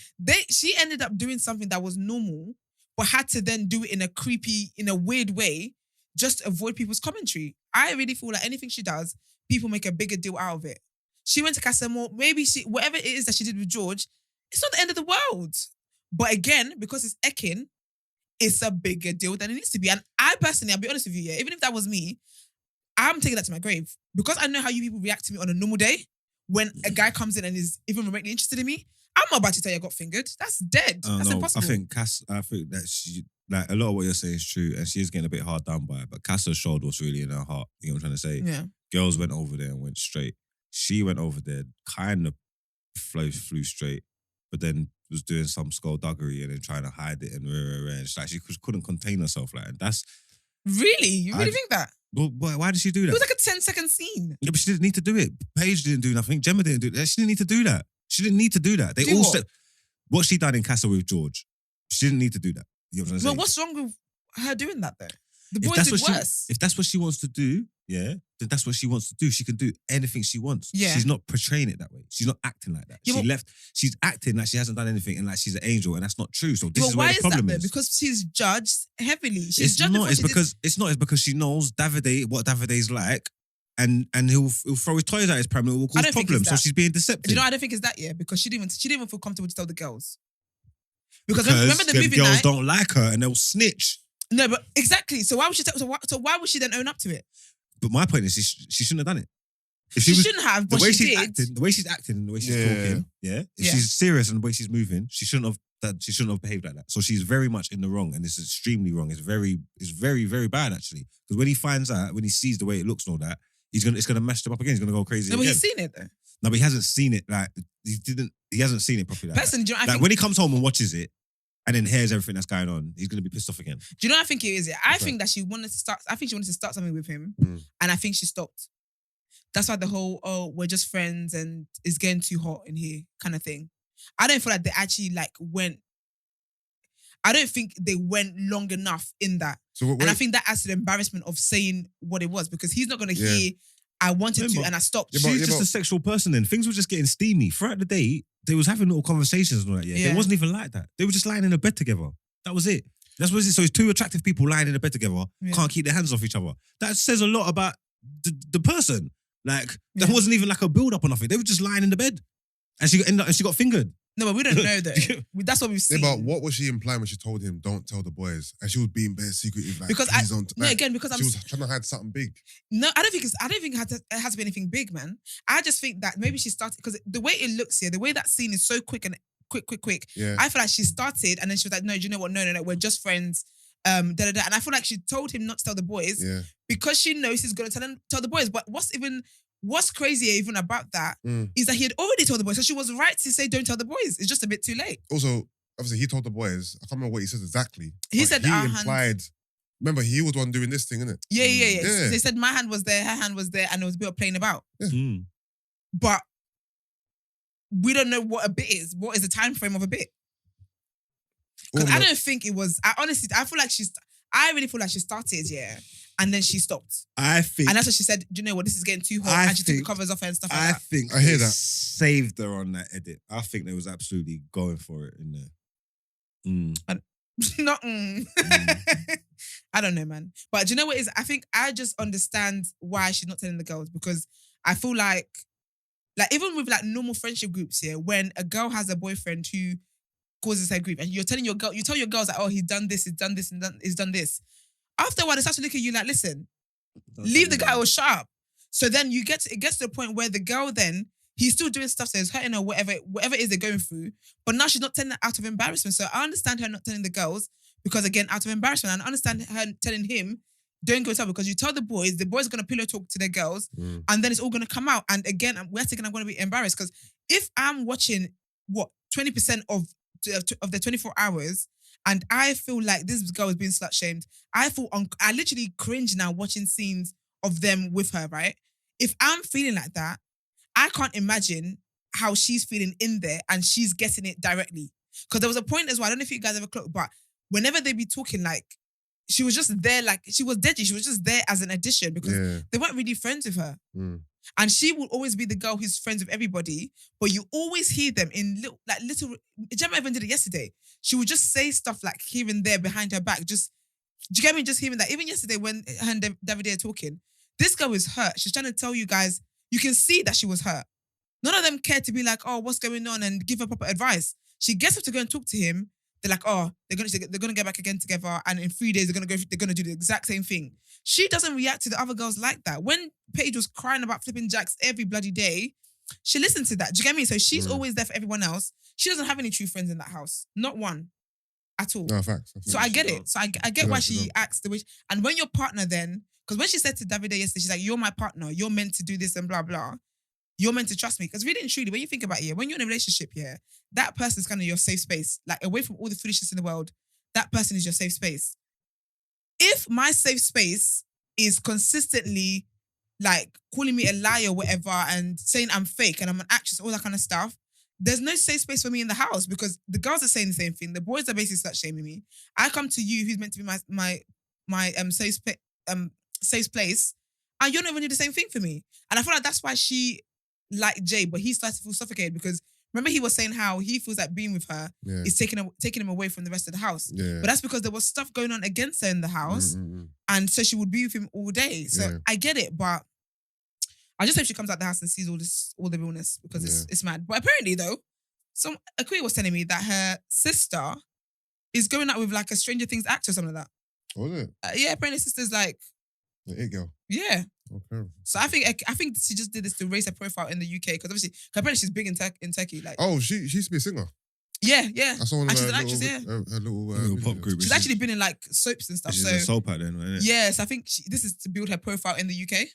she ended up doing something that was normal, but had to then do it in a weird way, just to avoid people's commentary. I really feel like anything she does, people make a bigger deal out of it. She went to Casamore, maybe whatever it is that she did with George, it's not the end of the world. But again, because it's Ekin, it's a bigger deal than it needs to be. And I personally, I'll be honest with you, even if that was me, I'm taking that to my grave. Because I know how you people react to me on a normal day. When a guy comes in and is even remotely interested in me, I'm not about to tell you I got fingered. That's dead. That's impossible. I think that she, like, a lot of what you're saying is true, and she is getting a bit hard done by it. But Casa showed what's really in her heart. You know what I'm trying to say? Yeah. Girls went over there and went straight. She went over there, kind of flew straight, but then was doing some skullduggery and then trying to hide it and it's like she couldn't contain herself. Like, and that's really, you really think that? Well, why did she do that? It was like a 10-second scene. Yeah, but she didn't need to do it. Paige didn't do nothing. Gemma didn't do that. She didn't need to do that. She didn't need to do that. They all said what she done in Casa with George. She didn't need to do that. You know what I'm saying? But what's wrong with her doing that though? The boys did worse. If that's what she wants to do, then that's what she wants to do. She can do anything she wants. Yeah. She's not portraying it that way. She's not acting like that. Yeah, She's acting like she hasn't done anything and like she's an angel, and that's not true. So this is where the problem is. Because she's judged heavily. It's because she knows what Davide's like, and he'll throw his toys at his pram and it will cause problems. So she's being deceptive. Do you know, I don't think it's that, because she didn't even feel comfortable to tell the girls. Because remember the them movie girls night? don't like her and they'll snitch. No, but exactly. So why would she? So why would she then own up to it? But my point is, she shouldn't have done it. If She shouldn't have, the but way she she's did. acting, the way she's acting, and the way she's Yeah. talking, yeah. If Yeah. she's serious and the way she's moving, she shouldn't have behaved like that. So she's very much in the wrong, and it's extremely wrong. It's very, very bad actually. Because when he finds out, when he sees the way it looks and all that, it's gonna mess him up again. He's gonna go crazy. No, but again. he's seen it though. No, but he hasn't seen it. Like he hasn't seen it properly. Like Personally, do you know, that. Like when he comes home and watches it, and then hears everything that's going on, he's gonna be pissed off again. Do you know what I think it is? I think that she wanted to start. I think she wanted to start something with him, and I think she stopped. That's why the whole we're just friends and it's getting too hot in here kind of thing. I don't feel like they actually went. I don't think they went long enough in that, and I think that adds to the embarrassment of saying what it was because he's not gonna hear. I wanted to and I stopped. She's just a sexual person then. Things were just getting steamy. Throughout the day, they was having little conversations and all that. Yeah. It wasn't even like that. They were just lying in a bed together. That was it. That's what it is. So it's two attractive people lying in a bed together, can't keep their hands off each other. That says a lot about the person. Like, there wasn't even like a build-up or nothing. They were just lying in the bed. And she got fingered. No, but we don't know though. That's what we've seen. Yeah, but what was she implying when she told him, don't tell the boys? And she was being very secretive. Like, because because she was trying to hide something big. No, I don't think it has to be anything big, man. I just think that maybe she started because the way it looks here, the way that scene is so quick and quick. Yeah. I feel like she started and then she was like, no, do you know what? No, we're just friends. And I feel like she told him not to tell the boys because she knows he's gonna tell the boys. But what's crazier even about that is that he had already told the boys. So she was right to say don't tell the boys. It's just a bit too late. Also, obviously, he told the boys. I can't remember what he said exactly. He said he our implied. hands. Remember, he was the one doing this thing, innit? Yeah. Yeah. They said my hand was there, her hand was there, and it was a bit of playing about. Yeah. But we don't know what a bit is. What is the time frame of a bit? Because I don't think it was. I really feel like she started, and then she stopped. I think, and that's what she said. Do you know what? This is getting too hot, and she took the covers off her and stuff like that. I think I hear that. Saved her on that edit. I think they was absolutely going for it in there. Not. I don't know, man. But do you know what it is? I think I just understand why she's not telling the girls because I feel like even with like normal friendship groups here, when a girl has a boyfriend who causes her grief, and you tell your girls like, oh, he's done this, and he's done this. After a while, they start to look at you like, listen, leave the guy or shut up. So then it gets to the point where the girl then, he's still doing stuff, so it's hurting her, whatever it is they're going through. But now she's not telling it out of embarrassment. So I understand her not telling the girls because, again, out of embarrassment. And I understand her telling him, don't go tell because you tell the boys are going to pillow talk to their girls, and then it's all going to come out. And again, we're thinking I'm going to be embarrassed because if I'm watching 20% of the 24 hours, and I feel like this girl is being slut shamed, I literally cringe now watching scenes of them with her. Right? If I'm feeling like that, I can't imagine how she's feeling in there, and she's getting it directly. Because there was a point as well. I don't know if you guys ever clocked, but whenever they be talking, like, she was just there, like, she was deadly. She was just there as an addition because they weren't really friends with her. And she will always be the girl who's friends with everybody, but you always hear them in little. Gemma even did it yesterday. She would just say stuff like here and there behind her back. Just, do you get me? Just hearing that. Even yesterday when her and Davide are talking, this girl is hurt. She's trying to tell you guys, you can see that she was hurt. None of them care to be like, oh, what's going on, and give her proper advice. She gets up to go and talk to him. They're like, oh, they're gonna get back again together, and in 3 days they're gonna do the exact same thing. She doesn't react to the other girls like that. When Paige was crying about flipping jacks every bloody day, she listened to that. Do you get me? So she's always there for everyone else. She doesn't have any true friends in that house. Not one. At all. No, facts. So I get it. So I get why she acts the way. And when your partner then, because when she said to Davide yesterday, she's like, you're my partner. You're meant to do this and blah, blah. You're meant to trust me. Because really and truly, when you think about it, when you're in a relationship here, that person's kind of your safe space. Like, away from all the foolishness in the world, that person is your safe space. If my safe space is consistently like calling me a liar or whatever and saying I'm fake and I'm an actress, all that kind of stuff, there's no safe space for me in the house because the girls are saying the same thing. The boys are basically slut shaming me. I come to you, who's meant to be my safe place, and you're not even doing the same thing for me. And I feel like that's why she liked Jay, but he started to feel suffocated because remember he was saying how he feels like being with her is taking him away from the rest of the house. Yeah. But that's because there was stuff going on against her in the house, and so she would be with him all day. So I get it, but I just hope she comes out the house and sees all the realness because it's mad. But apparently though, Akui was telling me that her sister is going out with like a Stranger Things actor or something like that. Was it? Yeah, apparently his sister's like, The It Girl. yeah. Okay. So I think she just did this to raise her profile in the UK because obviously apparently she's big in Turkey. Like, Oh, she used to be a singer. yeah. I saw one And of she's her an actress, her little Little pop videos. group. She's actually been in like soaps and stuff. She's So a soap out then, isn't it? yes, I think this is to build her profile in the UK. Okay,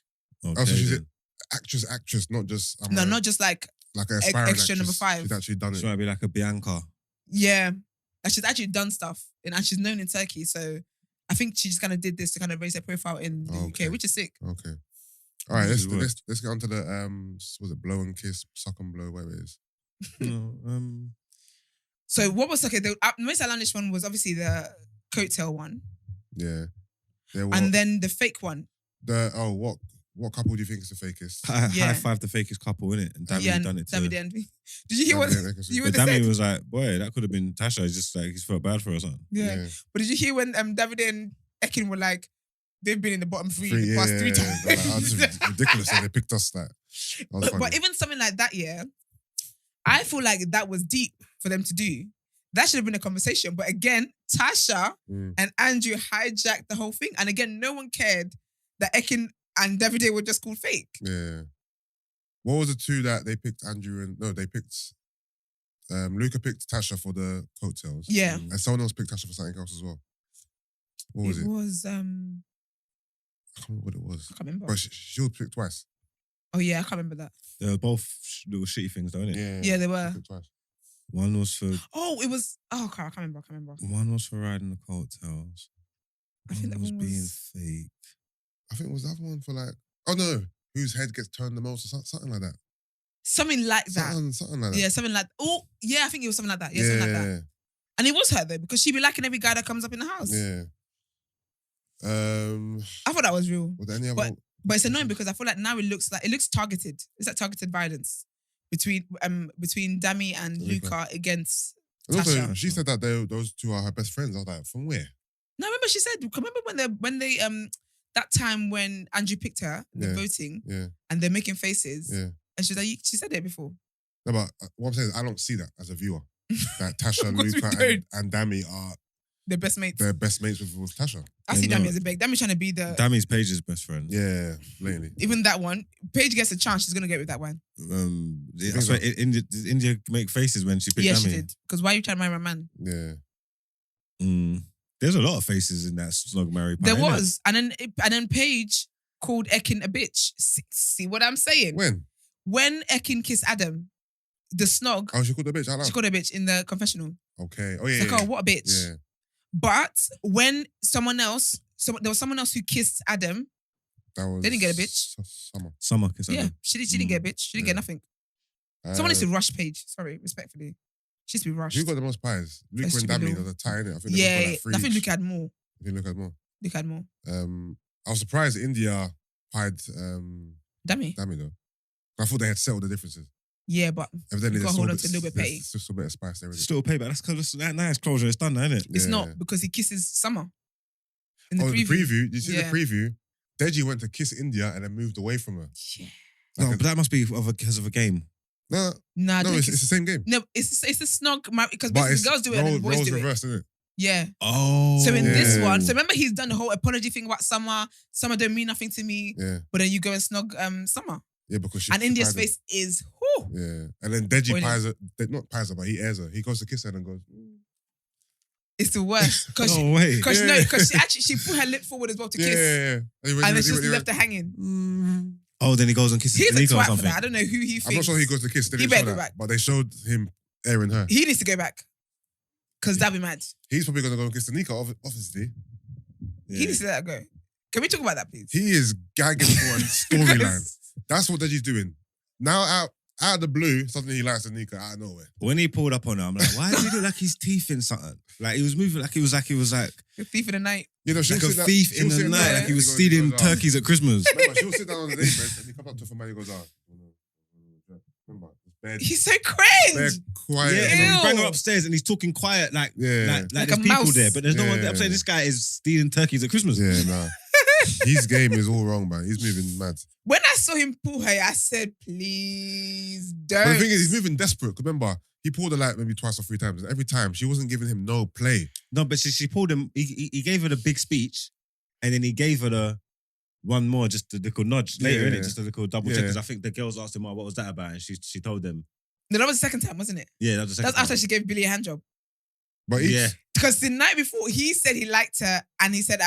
Oh, so she's then. an actress, not just No, not just like like an aspiring extra number actress. 5. She's actually done it. She might be like a Bianca. yeah. Like she's actually done stuff and she's known in Turkey. So I think she just kind of did this to kind of raise her profile in the Okay. UK, which is sick. Okay. All right, This is let's get on to the was it blow and kiss, suck and blow, whatever it is. No, So what was the most outlandish one was obviously the coattail one, Yeah. There and then the fake one. What couple do you think is the fakest? Yeah. high five the fakest couple, innit? And Dami done it too. Davide Envy. Did you hear what? You But what they Dami said? was like, boy, that could have been Tasha. It's just like he's felt bad for her or something. Yeah. But did you hear when Davide and Ekin were like, they've been in the bottom three the past 3 times? They're like, oh, this is ridiculous. And they picked us that. Was funny. But even something like that, yeah, I feel like that was deep for them to do. That should have been a conversation. But again, Tasha and Andrew hijacked the whole thing. And again, no one cared that Ekin and Davide were just called fake. Yeah. What was the two that they picked they picked Luca picked Tasha for the coattails. Yeah. And someone else picked Tasha for something else as well. What was it? It was, I can't remember what it was. I can't remember. But she was picked twice. Oh yeah, I can't remember that. They were both little shitty things, though, innit? Yeah, they were. She picked twice. One was for It was, I can't remember. one was for riding the coattails. I think that was one being was- fake. I think it was the other one for like, oh no, whose head gets turned the most or something like that. Something like that. Something like that. Yeah, something like, I think it was something like that. Yeah, something like that. And it was her though, because she'd be liking every guy that comes up in the house. Yeah. I thought that was real. Were there any other? But it's annoying because I feel like now it looks targeted. It's like targeted violence between Dami and Luca against And also, Tasha. she said that those two are her best friends. I was like, from where? No, remember she said, when they that time when Andrew picked her in the voting and they're making faces and she's like, she said it before. No, but what I'm saying is I don't see that as a viewer. That Tasha, Of course we Luca, don't. and Dami are They're best mates. their best mates with Tasha. I see no. Dami as a big. Dami's trying to be the. Dami's Paige's best friend. Yeah, blatantly. Even that one, Paige gets a chance. She's gonna get with that one. I swear, did India make faces when she picked Yeah, Dami? she did. Because why are you trying to marry my man? Yeah. There's a lot of faces in that Snog Marry Pie. There innit? was, and then Paige called Ekin a bitch. See what I'm saying? When Ekin kissed Adam, the snog. Oh, she called her bitch out loud? She called her bitch in the confessional. Okay. Oh, yeah. It's like, yeah. oh, what a bitch. Yeah. But when there was someone else who kissed Adam, That was they didn't get a bitch. Summer. Yeah, she didn't get a bitch. She didn't get nothing. Someone needs to rush Paige. Sorry, respectfully. She needs to be rushed. Who got the most pies? Luke Let's and be Dami, real. there's a tie in it. I think Yeah, they both got like 3 I think each. Luke had more. I think Luke had more. Luke had more. I was surprised India pied Dami. though. I thought they had settled the differences. Yeah, but Evidently, you there's gotta hold on still to a little bit petty. There's still a bit of spice there. Still payback. That's because that nice closure. It's done, now, isn't it? It's not because he kisses Summer. In the the preview. preview. Did you see Yeah. the preview? Deji went to kiss India and then moved away from her. Yeah. No, but that must be because of a game. No, Nah, no, don't it's kiss- the same game. No, it's a snog because But basically it's girls do it and then boys roles do it. reversed, isn't it? Yeah. Oh. So in this Yeah. one, so remember he's done the whole apology thing about Summer. Summer don't mean nothing to me. Yeah. But then you go and snog Summer. Yeah, because she And India's pied her. face is whoo. Yeah. And then Deji Boiling. pies her, not pies her, but he airs her. He goes to kiss her and goes, It's the worst. Because No way. she put her lip forward as well to yeah, kiss. yeah. And then she just left her hanging. Oh, then he goes and kisses He's a Tanika or twat for something. that. I don't know who he thinks. I'm not sure he goes to kiss. They He didn't better show go that, back. but they showed him airing her. He needs to go back. Because that'd be mad. He's probably going to go and kiss Tanika, obviously. He needs to let her go. Can we talk about that, please? He is gagging for a storyline. That's what Deji's doing. Now, out of the blue, suddenly he likes Tanika out of nowhere. When he pulled up on her, I'm like, why does he look like he's teeth in something? Like he was moving like he was like The thief in the night. You know, like she'll a sit down- thief in she'll the sit night, down, like he was he goes, stealing "Oh." turkeys at Christmas. Remember, she'll sit down on the day bed and he comes up to a man and he goes, remember, it's bed. He's so cringe. Bed quiet. Yeah, and Ew. then he bring her upstairs and he's talking quiet like Yeah. like a there's people mouse. there, but there's no one. Yeah. I'm saying this guy is stealing turkeys at Christmas. Yeah, nah. His game is all wrong, man. He's moving mad. When I saw him pull her, I said, please don't. But the thing is, he's moving desperate. 'Cause remember, He pulled her like maybe twice or 3 times. And every time she wasn't giving him no play. No, but she pulled him. He gave her the big speech, and then he gave her the one more, just a little nudge later, innit? Just a little double check. Because I think the girls asked him, "Oh, what was that about?" And she told them. No, that was the second time, wasn't it? Yeah, that was the second. That's after she gave Billy a hand job. But because the night before he said he liked her, and he said,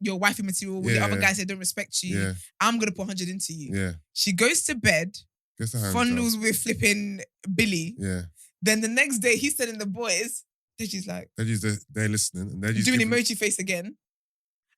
your wifey material. The other guy said, don't respect you. Yeah. I'm gonna put 100 into you. Yeah. She goes to bed, gets the hand fondles job. with flipping Billy. Yeah. Then the next day he's telling the boys, Deji's like, they're listening, and they're just doing giving, emoji face again.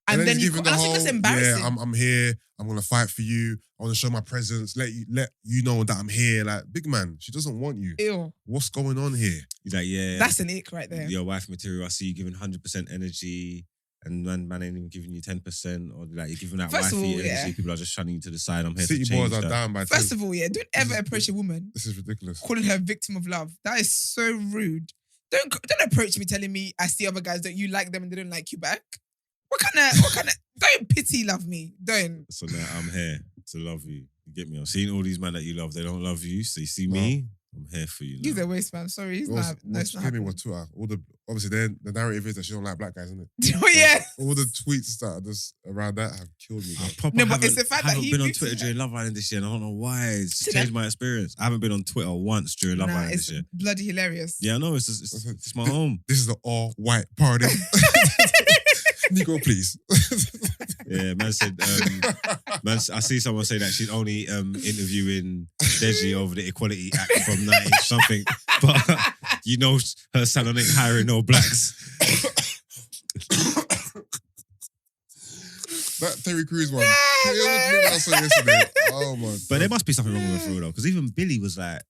And then he's giving the I whole, think that's embarrassing. yeah, I'm here. I'm gonna fight for you. I want to show my presence. Let you know that I'm here. Like, big man, she doesn't want you. Ew. What's going on here? He's like, yeah, that's an ick right there. Your wife material. I see you giving 100% energy, and man ain't even giving you 10%, or like you're giving that First of wifey all, energy. yeah. People are just shunning you to the side. I'm here City to change boys are that. down by 10. First of all, yeah, don't ever approach a woman This is ridiculous. calling her a victim of love. That is so rude. Don't approach me telling me I see other guys that you like them and they don't like you back. What kind of don't pity love me. Don't. So now I'm here to love you. You get me? I'm seeing all these men that you love. They don't love you. So you see me. I'm here for you. He's now. a waste man. Sorry, he's What's not. No, it's not happening happening. with Twitter? Obviously, the narrative is that she don't like black guys, isn't it? Oh yeah. All the tweets that are just around that have killed me. I Bro. proper No, but haven't- it's the fact that haven't he been on beats Twitter her. during Love Island this year, and I don't know why. It's See, changed my experience. I haven't been on Twitter once during Love Nah, Island it's this year. bloody hilarious. Yeah, I know. It's my home. This is the all-white party. Negro, please. Yeah, man said. Man, I see someone say that she's only interviewing Deji over the Equality Act from 90 something, but you know her salon ain't hiring no blacks. That Terry Crews one. I saw yesterday. Oh my. But there must be something wrong with her though, because even Billy was like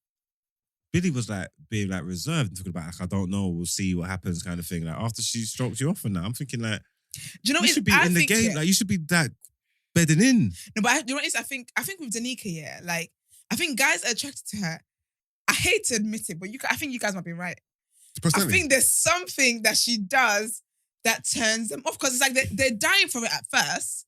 being like reserved and talking about like, I don't know, we'll see what happens kind of thing. Like after she stroked you off and that, I'm thinking like, Do you know you what? should be I in the think, game. yeah. Like you should be that bedding in. No, but you know what it is? I think with Danica, yeah, like I think guys are attracted to her. I hate to admit it, but I think you guys might be right. I think there's something that she does that turns them off because it's like they're dying for it at first,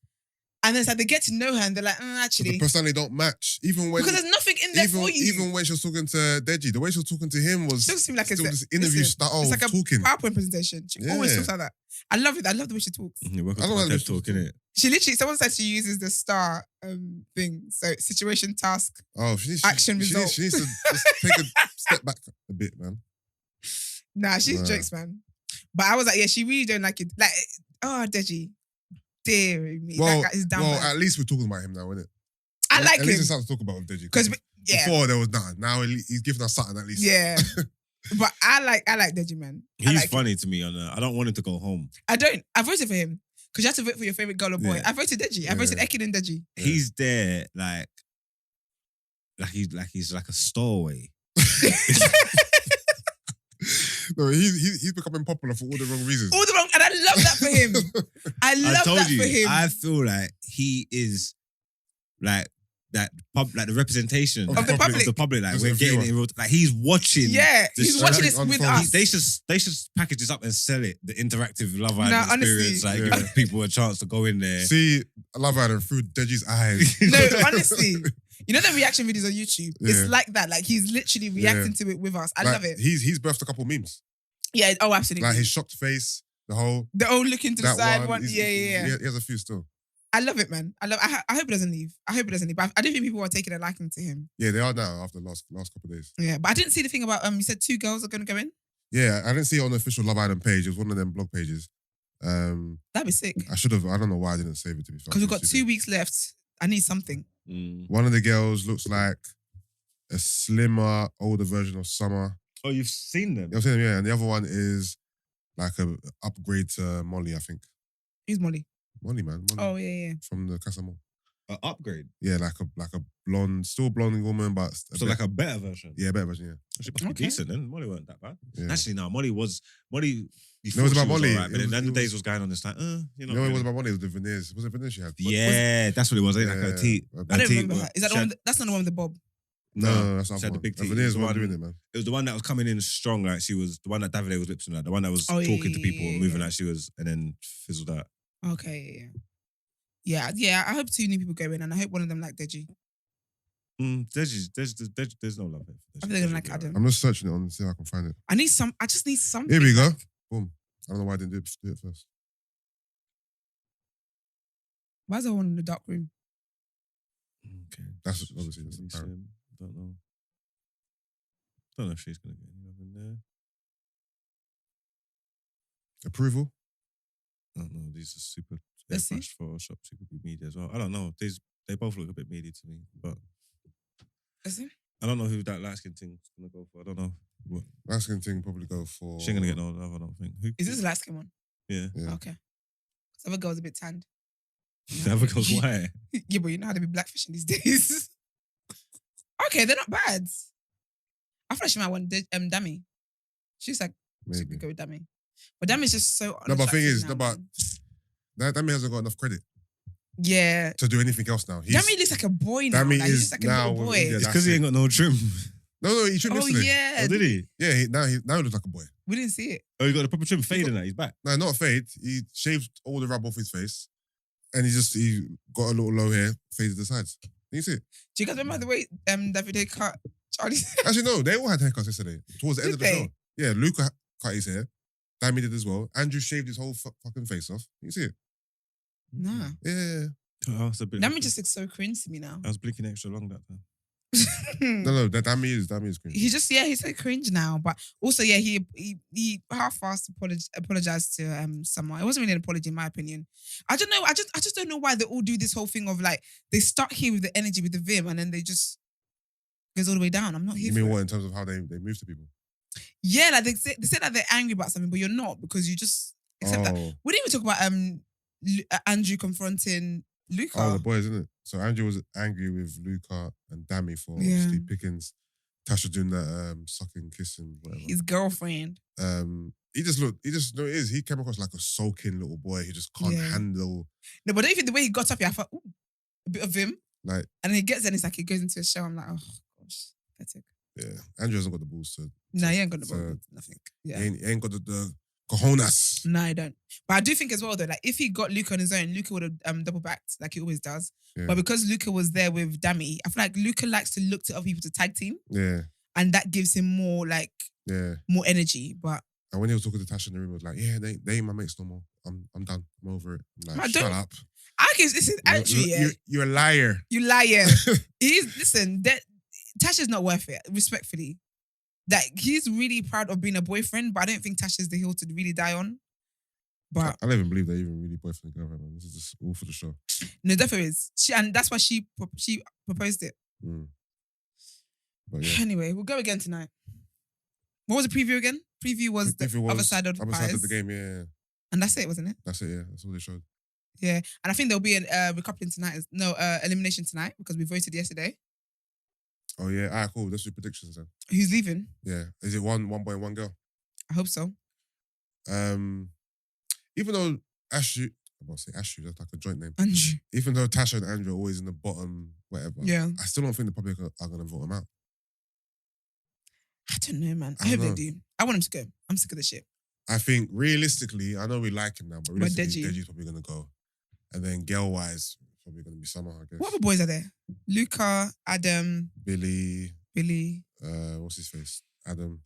and then it's like they get to know her and they're like, actually, the personality don't match. Even when because there's nothing in there for you. Even when she was talking to Deji, the way she was talking to him was Still seem like still it's this interview style It's like a talking. PowerPoint presentation. She always talks like that. I love it. I love the way she talks. Welcome I to don't my like TED this talk, innit? She literally, someone said she uses the STAR thing. So situation, task, Oh, action, result. She needs to just take a step back a bit, man. Nah, she's Nah. jokes, man. But I was like, yeah, she really don't like it. Like, oh, Deji. Dear me. Well, that guy is down bad. at least we're talking about him now, isn't it? I like At least him. it's something to talk about with Deji. Because, yeah. Before there was nothing. Now he's giving us something at least. Yeah. But I like Deji, man. I He's like funny to me. I don't want him to go home. I don't. I voted for him. Because you have to vote for your favorite girl or boy. Yeah. I voted Deji. I voted Ekin and Deji. He's there like he's like a stowaway. No, he's becoming popular for all the wrong reasons. All the wrong, and I love that for him. I love told that you, for him. I feel like he is like that like the representation Of the public. Of the public. Like As we're a getting viewer. it in real, like he's watching. Yeah, the he's show. watching this with unfold. us. They should package this up and sell it. The interactive Love Island Nah, experience, honestly. like giving people a chance to go in there. See, I love Island through Deji's eyes. No, honestly. You know the reaction videos on YouTube? Yeah. It's like that. Like he's literally reacting to it with us. I Like, love it. He's birthed a couple memes. Yeah, oh, absolutely. Like his shocked face, the whole The old looking to the that side one. he's- Yeah. He has a few still. I love it, man. I hope it doesn't leave. I hope it doesn't leave. But I don't think people are taking a liking to him. Yeah, they are now after the last couple of days. Yeah, but I didn't see the thing about you said 2 girls are going to go in. Yeah, I didn't see it on the official Love Island page. It was one of them blog pages. That'd be sick. I should have. I don't know why I didn't save it to be fair. Because we've got 2 weeks left. I need something. One of the girls looks like a slimmer, older version of Summer. Oh, you've seen them? You know what I'm saying? Yeah, and the other one is like a upgrade to Molly, I think. Who's Molly? Molly, man. Molly. Oh, yeah. From the Casa Mall. An upgrade. Yeah, like a blonde, still blonde woman, but So like a better version. yeah, better version. Yeah. She must be Okay. decent then. Molly weren't that bad. Yeah. Actually, no, Molly. You No, it was thought about she Molly. alright, but It then was- the it days was- was going on. It's like, you know. You know, it wasn't about Molly. It was the veneers. Was it veneers she had? Yeah, that's what it was. Like a teeth. I I don't remember her. Is that the one? That's not the one with the bob. No, that's not she had the big The teeth. veneers It was weren't the doing one- it, man. It was the one that was coming in strong, like she was the one that Davide was lip-syncing, like the one that was Oh, yeah, talking to yeah, people yeah, and moving yeah. like she was, and then fizzled out. Okay, yeah. I hope 2 new people go in, and I hope one of them like Deji. There's no love here. I think they're gonna like Adam. I'm just searching it on to see if I can find it. I just need something. Here we go. Boom. I don't know why I didn't do it first. Why is there one in the dark room? Okay. That's obviously that's apparent. Don't know. Don't know if she's gonna get any love in there. Approval? I don't know. These are super Let's see. airbrushed Photoshop, super be media as well. I don't know. They both look a bit meaty to me, but Is it? I don't know who that light skin thing's gonna go for. I don't know. What? Light skin thing probably go for. She ain't gonna get no love. I don't think. Who? Is this the last skin one? Yeah. Yeah. Okay. Because other girl's a bit tanned. The other girl's white. Yeah, but you know how to be blackfishing these days. Okay, they're not bad. I thought she might want Dami. She's like, she Maybe. could go with Dami. But Dami's just so No, but thing unattractive is, now, no, but man. Dami hasn't got enough credit Yeah. to do anything else now. Dami looks like a boy now. Dami Like, he's is just like a now little boy. yeah, It's that's because he it. ain't got no trim. No, he trimmed Oh, yesterday. yeah. Oh, did he? Yeah, now he looks like a boy. We didn't see it. Oh, he got the proper trim fading that. He's back. No, not a fade. He shaved all the rub off his face, and he got a little low hair, faded the sides. Can you see it? Do you guys remember the way Davide cut Charlie's hair? Actually, no, they all had haircuts yesterday. Towards the end Did of the they? show. Yeah, Luca cut his hair. Dami did as well. Andrew shaved his whole fucking face off. Can you see it? Nah. Yeah. Oh, it's a bit. Dami just looks so cringe to me now. I was blinking extra long that time. No, Dami is cringe. He's so cringe now. But also, yeah, he half-assed apologized to someone. It wasn't really an apology in my opinion. I don't know. I just don't know why they all do this whole thing of like they start here with the energy with the vim and then they just goes all the way down. I'm not here. You for mean it. what in terms of how they move to people? Yeah, like they say that they're angry about something, but you're not because you just accept that. Oh. We didn't even talk about Andrew confronting Luca. Oh, the boys, isn't it? So Andrew was angry with Luca and Dami for obviously Pickens, Tasha doing that sucking, kissing, whatever. His girlfriend. He just no, it is. He came across like a sulking little boy who just can't handle. No, but don't you think the way he got up here, I thought, ooh, a bit of him. Like, and then he gets there and it's like he goes into a show. I'm like, oh gosh, pathetic. Yeah, Andrew hasn't got the balls to. No, he ain't got the balls. Nothing. Yeah, he ain't got the cojones. No, I don't. But I do think as well though, like if he got Luca on his own, Luca would have double backed like he always does. Yeah. But because Luca was there with Dami, I feel like Luca likes to look to other people to tag team. Yeah, and that gives him more more energy. But and when he was talking to Tasha in the room, he was like, "Yeah, they ain't my mates no more. I'm done. I'm over it." I'm like, shut up. I guess this is actually you're a liar. You liar. Tasha's not worth it. Respectfully, like he's really proud of being a boyfriend, but I don't think Tasha's the hill to really die on. But I don't even believe they're even really boyfriend and girlfriend. Man. This is just all for the show. No, definitely is. And that's why she proposed it. But yeah. Anyway, we'll go again tonight. What was the preview again? Preview was the other side of the game, yeah. And that's it, wasn't it? That's it, yeah. That's all they showed. Yeah, and I think there'll be an recoupling tonight. Elimination tonight because we voted yesterday. Oh yeah, alright, cool. Let's do predictions then. Who's leaving? Yeah, is it one boy and one girl? I hope so. Even though Ashley, I'm gonna say Ashley, that's like a joint name. Andrew. Even though Tasha and Andrew are always in the bottom, whatever. Yeah, I still don't think the public are gonna vote them out. I don't know, man. I hope they do. I want him to go. I'm sick of this shit. I think realistically, I know we like him now, but realistically, Deji's probably gonna go, and then girl-wise, probably gonna be Summer, I guess. What other boys are there? Luca, Adam, Billy. What's his face? Adam.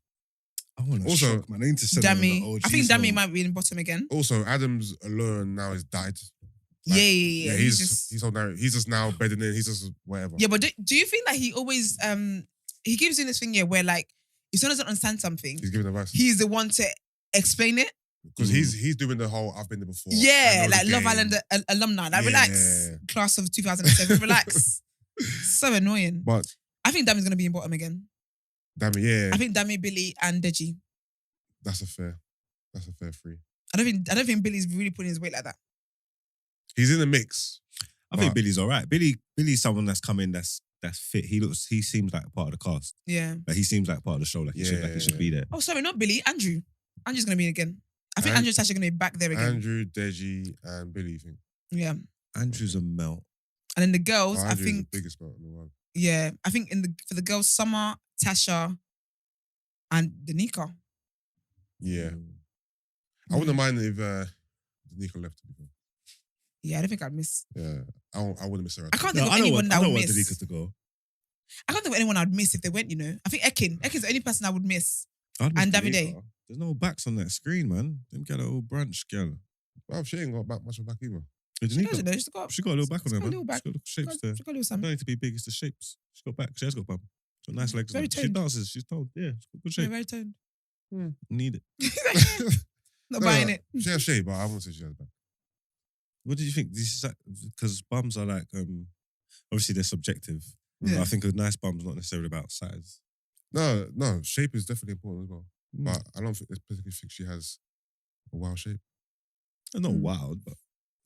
I want to also shock, man. I need to send Dami. I think Dami might be in the bottom again. Also, Adam's allure now is died. Like, yeah. He's on there. He's just now bedding in. He's just whatever. Yeah, but do you feel like he always he keeps doing this thing where like if someone doesn't understand something, he's giving advice. He's the one to explain it. Because he's doing the whole I've been there before. Yeah, like Love Island alumni. Like relax, class of 2007. Relax. So annoying. But I think Dami's gonna be in bottom again. Dami, yeah. I think Dami, Billy, and Deji. That's a fair three. I don't think Billy's really putting his weight like that. He's in the mix. I think Billy's all right. Billy's someone that's come in that's fit. He seems like part of the cast. Yeah. Like he seems like part of the show. Like he should be there. Oh, sorry, not Billy. Andrew. Andrew's gonna be in again. I think Andrew's actually gonna be back there again. Andrew, Deji, and Billy, you think? Yeah. Andrew's a melt. And then the girls, I Andrew's think the biggest melt in the world. Yeah, I think for the girls, Summer, Tasha, and Danica. Yeah. I wouldn't mind if Danica left. Yeah, I don't think I'd miss. Yeah, I wouldn't miss her. I can't think of anyone that I would miss. Danica to go. I can't think of anyone I'd miss if they went, you know. I think Ekin's the only person I would miss. And Davide. There's no backs on that screen, man. Them get a little brunch, girl. Well, she ain't got much of a back either. She got a little back on her, man. She got little shapes there. She got a little Don't something. need to be big, it's the shapes. She got back. She has got bum. She's got nice legs. Very man. She toned. dances. She's toned. Yeah, she's got good Yeah, shape. very toned. Need it. Not buying it. She has shape, but I won't say she has back. What did you think? This is because bums are like obviously they're subjective. Yeah. I think a nice bum's not necessarily about size. No, shape is definitely important as well. But I don't particularly think she has a wild shape. Not wild, but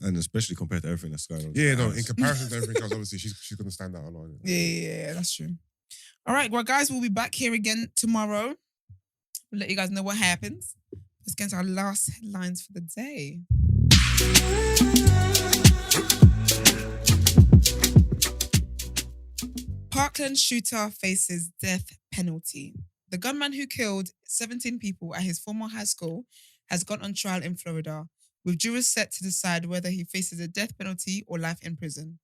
and especially compared to everything that's going on. Yeah, no, house. in comparison to everything else, obviously she's gonna stand out a lot. Yeah, that's true. All right, well, guys, we'll be back here again tomorrow. We'll let you guys know what happens. Let's get into our last headlines for the day. Parkland shooter faces death penalty. The gunman who killed 17 people at his former high school has gone on trial in Florida, with jurors set to decide whether he faces a death penalty or life in prison.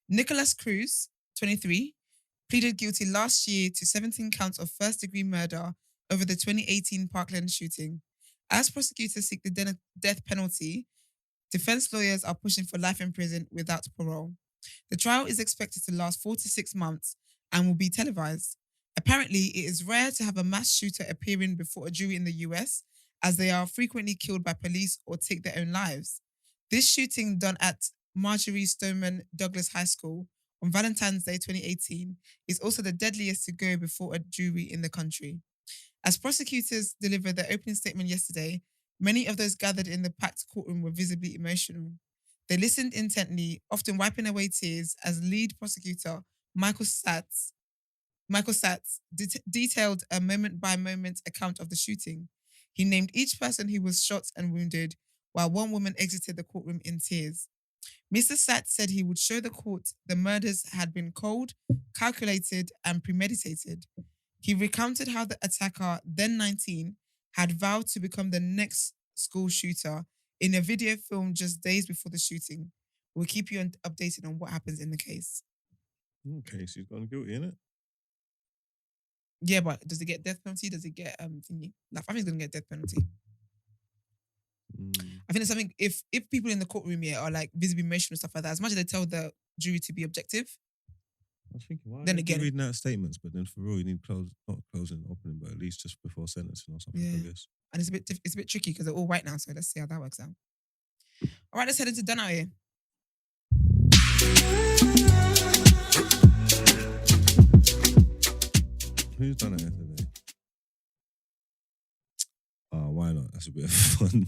Nicholas Cruz, 23, pleaded guilty last year to 17 counts of first-degree murder over the 2018 Parkland shooting. As prosecutors seek the death penalty, defense lawyers are pushing for life in prison without parole. The trial is expected to last 4 to 6 months and will be televised. Apparently, it is rare to have a mass shooter appearing before a jury in the US, as they are frequently killed by police or take their own lives. This shooting, done at Marjorie Stoneman Douglas High School on Valentine's Day 2018, is also the deadliest to go before a jury in the country. As prosecutors delivered their opening statement yesterday, many of those gathered in the packed courtroom were visibly emotional. They listened intently, often wiping away tears, as lead prosecutor Michael Satz detailed a moment-by-moment account of the shooting. He named each person who was shot and wounded, while one woman exited the courtroom in tears. Mr. Satz said he would show the court the murders had been cold, calculated, and premeditated. He recounted how the attacker, then 19, had vowed to become the next school shooter in a video filmed just days before the shooting. We'll keep you updated on what happens in the case. Okay, she's gone guilty, innit? Yeah, but does it get death penalty? Does it get thingy? Like, I think it's gonna get death penalty. I think it's something if people in the courtroom here are like visibly emotional and stuff like that, as much as they tell the jury to be objective. I was thinking, why then are again, you reading out statements, but then for real, you need not closing, opening, but at least just before sentencing or something. Yeah. I guess. And it's a bit tricky because they're all white now, so let's see how that works out. All right, let's head into Done Out Here. Who's done it today? Oh, why not? That's a bit of fun.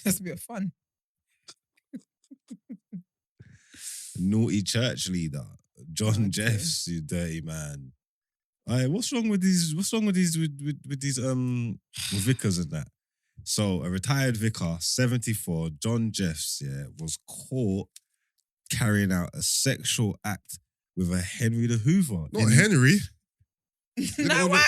That's a bit of fun. Naughty church leader, John Jeffs, you dirty man. Alright, what's wrong with these with these vicars and that? So a retired vicar, 74, John Jeffs, was caught carrying out a sexual act with a Henry the Hoover. Not Henry. No, why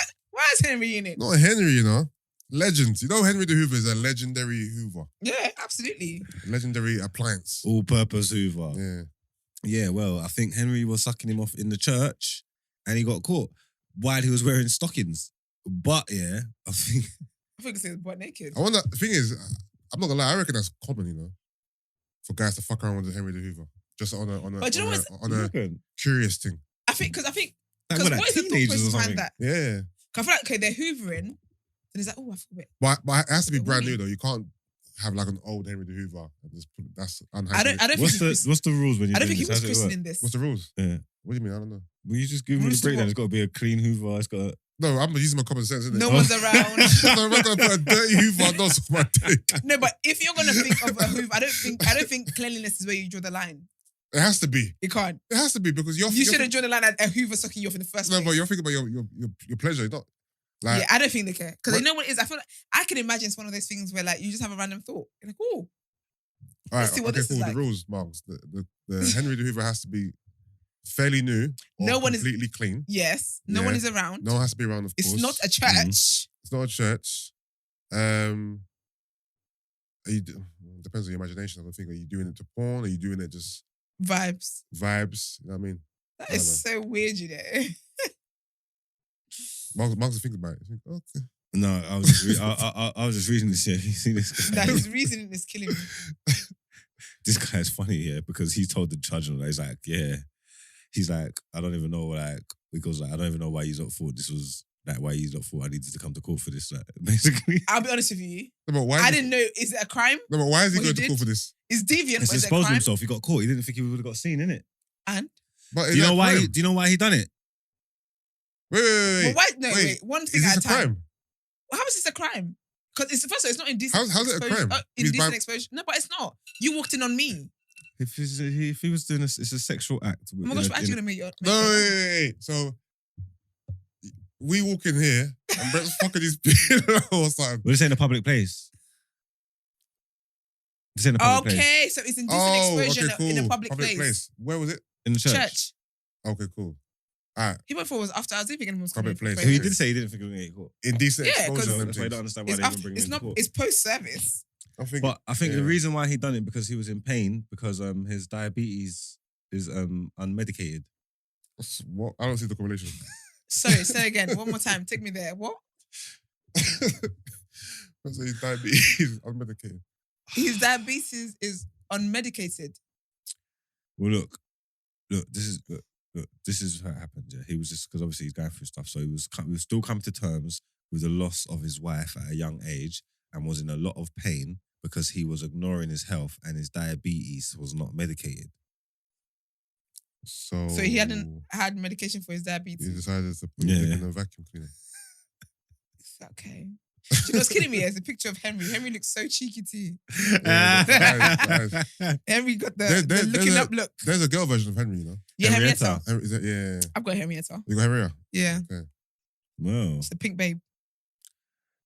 is Henry in it? Not Henry, you know. Legend. You know Henry the Hoover is a legendary Hoover. Yeah, absolutely. Legendary appliance. All-purpose Hoover. Yeah. Yeah, well, I think Henry was sucking him off in the church and he got caught while he was wearing stockings. But yeah, I think it's butt naked. I wonder, the thing is, I'm not gonna lie, I reckon that's common, you know, for guys to fuck around with Henry the Hoover. Just on a curious thing. I think because like what is the thought process behind that? Yeah. I feel like, okay, they're hoovering, and it's like, oh, I feel a bit. But it has to be brand new though. You can't have like an old Henry the Hoover. That's unhygienic. I don't what's the rules when you I don't think he was How's it work? christening this. What's the rules? Yeah. What do you mean? I don't know. Well, you just give me the breakdown. It's got to be a clean Hoover. It's got to... No, I'm using my common sense, isn't it? No one's around. I'm not gonna put a dirty Hoover on those on my dick. No, but if you're gonna think of a Hoover, I don't think cleanliness is where you draw the line. It has to be. You can't. It has to be because you shouldn't draw the line at a Hoover sucking you off in the first place. No, but you're thinking about your pleasure, not like. Yeah, I don't think they care because you know what it is. I feel like I can imagine it's one of those things where like you just have a random thought. You're like, oh. All right, let's see what this is like. The rules, Marks. The Henry the Hoover has to be fairly new. No one completely clean. Yes. No one is around. No one has to be around, of course. It's not a church. It's not a church. Depends on your imagination. I don't think. Are you doing it to porn? Are you doing it just vibes? Vibes. You know what I mean? That is so weird, you know. Mark's thinking about it. You think, okay. No, I was just I was just reading this here. You see this guy? That his reasoning is killing me. This guy is funny here because he told the judge and he's like, yeah. He's like, I don't even know, like, because like, I don't even know why you not thought this was like why you not thought I needed to come to court for this. Like, basically. I'll be honest with you. No, but why I didn't know. Is it a crime? No, but why is he What going he to court for this? It's deviant. It's But is it a exposed crime? himself. He got caught. He didn't think he would have got seen, innit? And But Do you know why? Do you know why he done it? Wait. But why? No, wait. One thing Is at this a a time. crime? How is this a crime? Because it's first of all, it's not indecent. How's it a exposure. crime? Indecent By- exposure. No, but it's not. You walked in on me. If he was doing this, it's a sexual act. Oh my gosh, we're actually gonna make your. No, wait. So we walk in here and Brent's fucking his pillow or something. We're just saying a public place. It's in a public place. Okay, so it's indecent exposure in a public place. Where was it? In the church. Church. Okay, cool. All right. He went for was after. I was thinking it was Public place. So he did say he didn't think he was going to get caught. Indecent Yeah, 'cause- exposure. That's why I don't understand why It's, they even after, bring him it's into not. court. It's post service. I think, But I think yeah. the reason why he done it because he was in pain because his diabetes is unmedicated. What? I don't see the correlation. Sorry, say again. One more time. Take me there. What? That's his diabetes unmedicated. His diabetes is unmedicated. Well, look, this is what happened. Yeah, he was just because obviously he's going through stuff, so he was still coming to terms with the loss of his wife at a young age and was in a lot of pain because he was ignoring his health and his diabetes was not medicated. So he hadn't had medication for his He diabetes. decided to put Yeah. him in a vacuum cleaner. Okay. Do you know what's kidding me? There's a picture of Henry. Henry looks so cheeky too. Yeah, nice. Henry got the, There's the looking up look. There's a girl version of Henry, you know. Yeah, Henrietta. Is that, yeah. I've got Henrietta. You got Henrietta? Yeah. Okay. Well, It's the pink babe.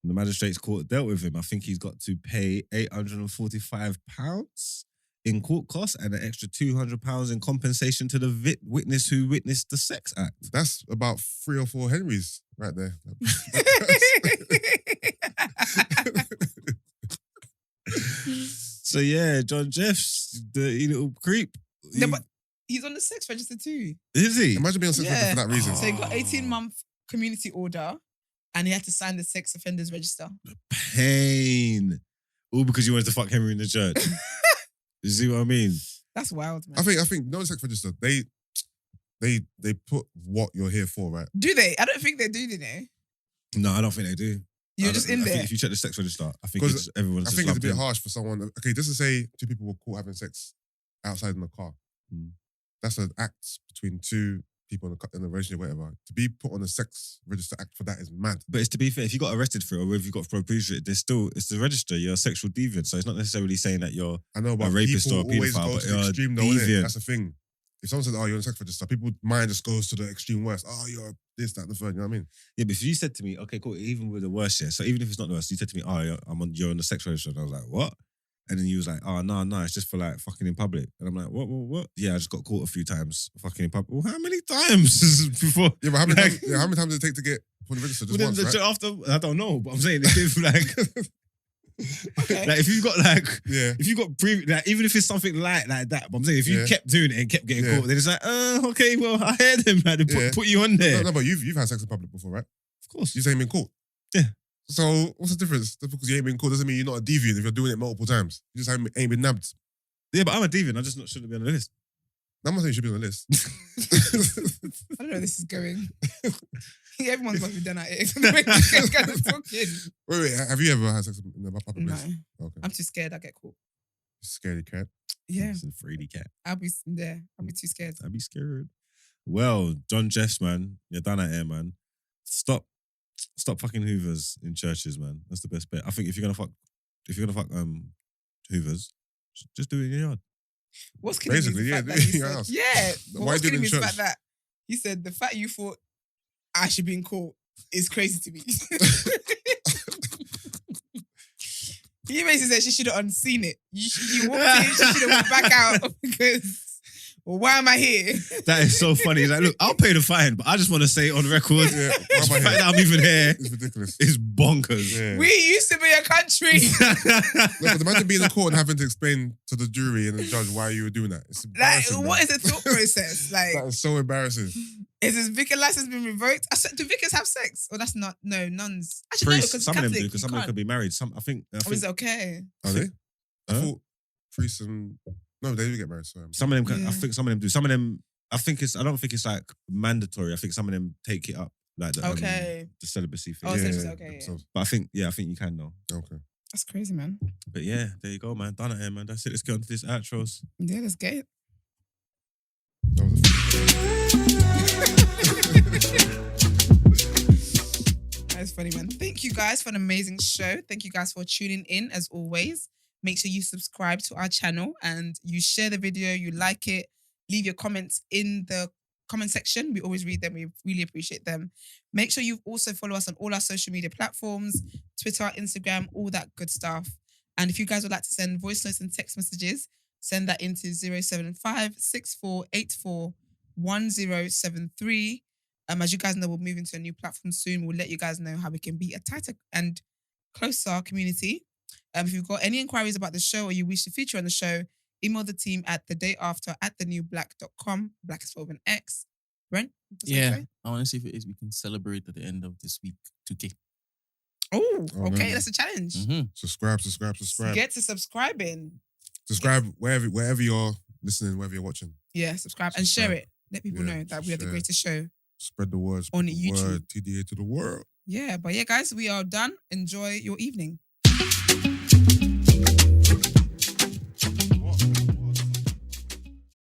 the magistrate's court dealt with him. I think he's got to pay £845 in court costs and an extra £200 in compensation to the witness who witnessed the sex act. That's about 3 or 4 Henrys right there. So yeah, John Jeffs, the little creep. No, but he's on the sex register too. Is he? Imagine being on sex register for that reason. So he got 18-month community order and he had to sign the sex offenders register. Pain. All because you wanted to fuck Henry in the church. You see what I mean? That's wild, man. I think no sex register. They put what you're here for, right? Do they? I don't think they do, they? No, I don't think they do. You're I just don't- in I there. think if you check the sex register, I think 'Cause it's everyone's I just think it's a lumped bit in. harsh for someone. Okay, just to say 2 people were caught having sex outside in the car. Hmm. That's an act between 2 people in a relationship, whatever. To be put on a sex register act for that is mad. But it's to be fair, if you got arrested for it or if you got prosecuted, there's still it's the register. You're a sexual deviant, so it's not necessarily saying that you're I know, but a rapist people or a always paedophile, go but to the you're a extreme though, innit? deviant. That's the thing. If someone says, "Oh, you're on a sex register," people's mind just goes to the extreme worst. Oh, you're this, that, and the third. You know what I mean? Yeah, but if you said to me, okay, cool, even with the worst, yeah. So even if it's not the worst, you said to me, oh, you're on the sex register, and I was like, what? And then you was like, oh, no, it's just for like fucking in public. And I'm like, what? Yeah, I just got caught a few times fucking in public. Well, how many times before? Yeah, but how many times does it take to get put on the register? Just Well, once, right? after I don't know, but I'm saying if like, Okay. like if you've got like, Yeah. if you got like, even if it's something like that, but I'm saying if you Yeah. kept doing it and kept getting Yeah. caught, then it's like, okay, well, I heard him, like, they Yeah. put you on there. No, but you've had sex in public before, right? Of course. You say you've been caught. Yeah. So what's the difference? Just because you ain't been caught doesn't mean you're not a deviant if you're doing it multiple times. You just ain't been nabbed. Yeah, but I'm a deviant. I just shouldn't be on the list. I'm not saying you should be on the list. I don't know where this is going. Everyone's must be done at it. The way this guy is talking. Wait, have you ever had sex in the public No. place? Okay. I'm too scared I get caught. Scaredy cat. Yeah. It's a fraidy cat. I'll be there. I'll be too scared. I'd be scared. Well, John Jeffs, man, you're done at Air, man. Stop fucking Hoovers in churches, man. That's the best bet. I think if you're gonna fuck Hoovers, just do it in your yard. What's killing Basically, me is yeah, the fact do that it he in your said, house. yeah. But Why what's do it killing in me is the church? fact that he said the fact you thought I should be in court is crazy to me. He basically said she should have unseen it. You walked in, she should have went back out because Well, why am I here? That is so funny. He's like, look, I'll pay the fine, but I just want to say it on record. Yeah, The fact that I'm even here It's ridiculous. is bonkers. Yeah. We used to be a country. No, but imagine being in court and having to explain to the jury and the judge why you were doing that. It's Like, embarrassing. what man. is the thought process? Like, That is so embarrassing. is his vicar license been revoked? Do vicars have sex? Or that's not, no, nuns. Actually, no, Priests, because some of them Catholic, do, because some of them could be married. I think Oh, is it okay? Are they? I Huh? thought priests and... No, they do get married. Sorry. some of them. Yeah. I think some of them do. Some of them. I don't think it's like mandatory. I think some of them take it up, like the celibacy thing. Oh, Yeah, celibacy, yeah, okay, yeah. so- But I think you can though. Okay. That's crazy, man. But yeah, there you go, man. Done it here, man. That's it. Let's get on to this outros. Yeah, let's get it. That was That's funny, man. Thank you guys for an amazing show. Thank you guys for tuning in as always. Make sure you subscribe to our channel and you share the video, you like it, leave your comments in the comment section. We always read them. We really appreciate them. Make sure you also follow us on all our social media platforms, Twitter, Instagram, all that good stuff. And if you guys would like to send voice notes and text messages, send that into 075-6484-1073. As you guys know, we'll move into a new platform soon. We'll let you guys know how we can be a tighter and closer community. If you've got any inquiries about the show or you wish to feature on the show, email the team at thedayafter@thenewblack.com. Black is spelled with an X. Brent? what's that Yeah, say? I want to see if it is we can celebrate at the end of this week 2K. Oh, Oh, okay. no. That's a challenge. subscribe. Get to subscribing. Subscribe wherever you're listening, wherever you're watching. Yeah, subscribe and share Subscribe. it. Let people Yeah, know that we are the share. greatest show. Spread the word. On spread the YouTube. Word, TDA to the world. Yeah, but yeah, guys, we are done. Enjoy your evening.